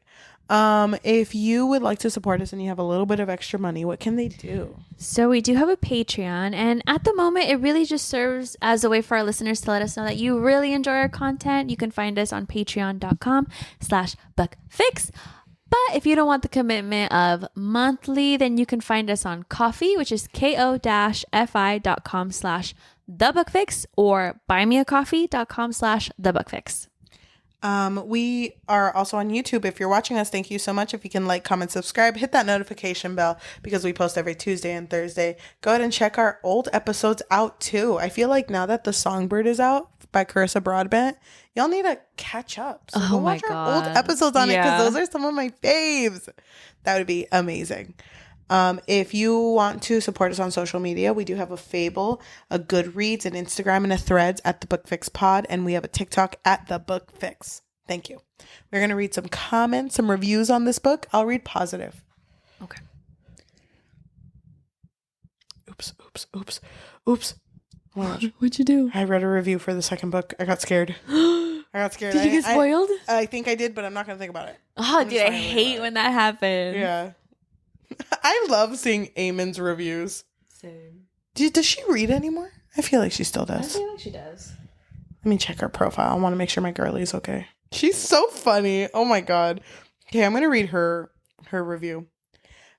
If you would like to support us and you have a little bit of extra money, what can they do? So we do have a Patreon, and at the moment it really just serves as a way for our listeners to let us know that you really enjoy our content. You can find us on patreon.com/buckfix. But if you don't want the commitment of monthly, then you can find us on Ko-fi, which is ko-fi.com/thebuckfix, or buymeacoffee.com/thebuckfix. We are also on YouTube. If you're watching us, thank you so much. If you can like, comment, subscribe, hit that notification bell because we post every Tuesday and Thursday. Go ahead and check our old episodes out too. I feel like now that The Songbird is out by Carissa Broadbent, y'all need to catch up. So go watch our old episodes on it because those are some of my faves. That would be amazing. If you want to support us on social media, we do have a Fable, a Goodreads, an Instagram, and a Threads at the Book Fix Pod, and we have a TikTok at the Book Fix. Thank you. We're going to read some comments, some reviews on this book. I'll read positive. Okay. Oops. Oh my gosh. What'd you do? I read a review for the second book. I got scared. Did you get spoiled? I think I did, but I'm not going to think about it. Oh, dude, I hate when that happens. Yeah. I love seeing Eamon's reviews. Same. Does she read anymore? I feel like she still does. I feel like she does. Let me check her profile. I want to make sure my girlie's okay. She's so funny. Oh my god. Okay, I'm going to read her review.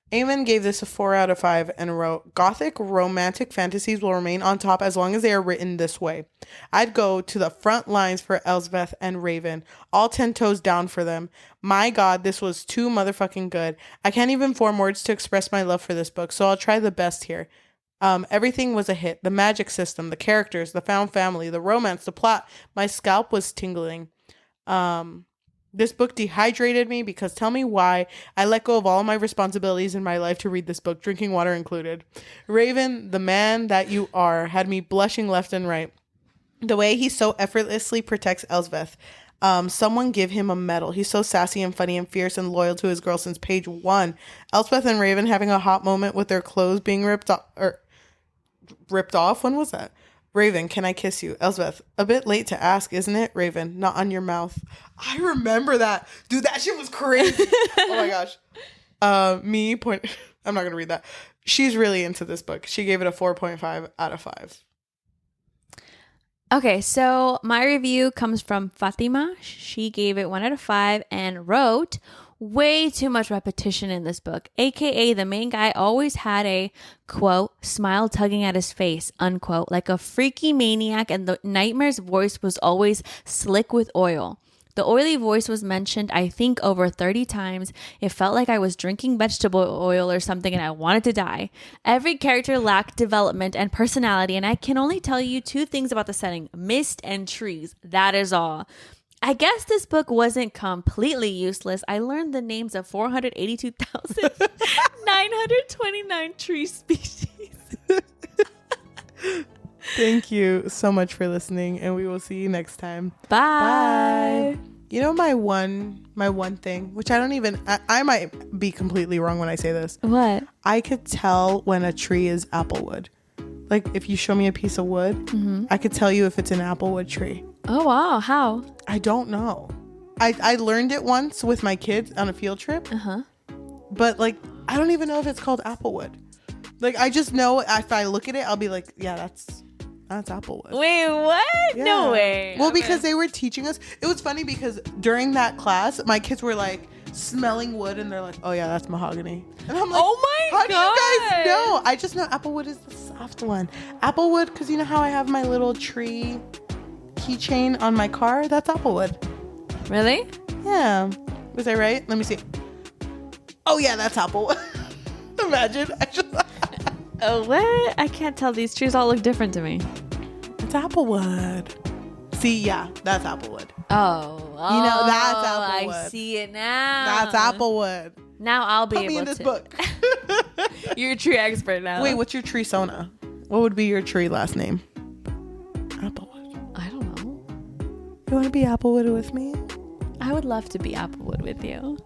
Eamon gave this a 4 out of 5 and wrote, Gothic romantic fantasies will remain on top as long as they are written this way. I'd go to the front lines for Elspeth and Raven, all 10 toes down for them. My god, this was too motherfucking good. I can't even form words to express my love for this book, so I'll try the best here. Everything was a hit. The magic system, the characters, the found family, the romance, the plot. My scalp was tingling. This book dehydrated me because tell me why I let go of all my responsibilities in my life to read this book, drinking water included. Raven, the man that you are, had me blushing left and right. The way he so effortlessly protects Elspeth. Someone give him a medal. He's so sassy and funny and fierce and loyal to his girl since page 1. Elspeth and Raven having a hot moment with their clothes being ripped off. When was that? Raven, can I kiss you? Elspeth, a bit late to ask, isn't it? Raven, not on your mouth. I remember that. Dude, that shit was crazy. Oh my gosh. I'm not going to read that. She's really into this book. She gave it a 4.5 out of 5. Okay, so my review comes from Fatima. She gave it 1 out of 5 and wrote, way too much repetition in this book, aka the main guy always had a quote smile tugging at his face unquote like a freaky maniac, and the nightmare's voice was always slick with oil. The oily voice was mentioned I think over 30 times. It felt like I was drinking vegetable oil or something and I wanted to die. Every character lacked development and personality, and I can only tell you 2 things about the setting: mist and trees. That is all. I guess this book wasn't completely useless. I learned the names of 482,929 tree species. Thank you so much for listening, and we will see you next time. Bye. Bye. You know my one thing, which I might be completely wrong when I say this. What? I could tell when a tree is applewood. Like if you show me a piece of wood, I could tell you if it's an applewood tree. Oh, wow. How? I don't know. I learned it once with my kids on a field trip. But like, I don't even know if it's called applewood. Like, I just know if I look at it, I'll be like, yeah, that's applewood. Wait, what? Yeah. No way. Well, because they were teaching us. It was funny because during that class, my kids were like smelling wood and they're like, oh yeah, that's mahogany. And I'm like, oh my God. How do you guys know? I just know applewood is the soft one. Applewood, because you know how I have my little tree keychain on my car? That's applewood. Really? Yeah. Was I right? Let me see. Oh yeah, that's applewood. Imagine. Oh, what? I can't tell. These trees all look different to me. It's applewood. See, yeah, that's applewood. Oh. You know, that's applewood. I see it now. That's applewood. Now I'll be Put me able in this to. book. You're a tree expert now. Wait, what's your tree sona? What would be your tree last name? Applewood. I don't know. You want to be applewood with me? I would love to be applewood with you.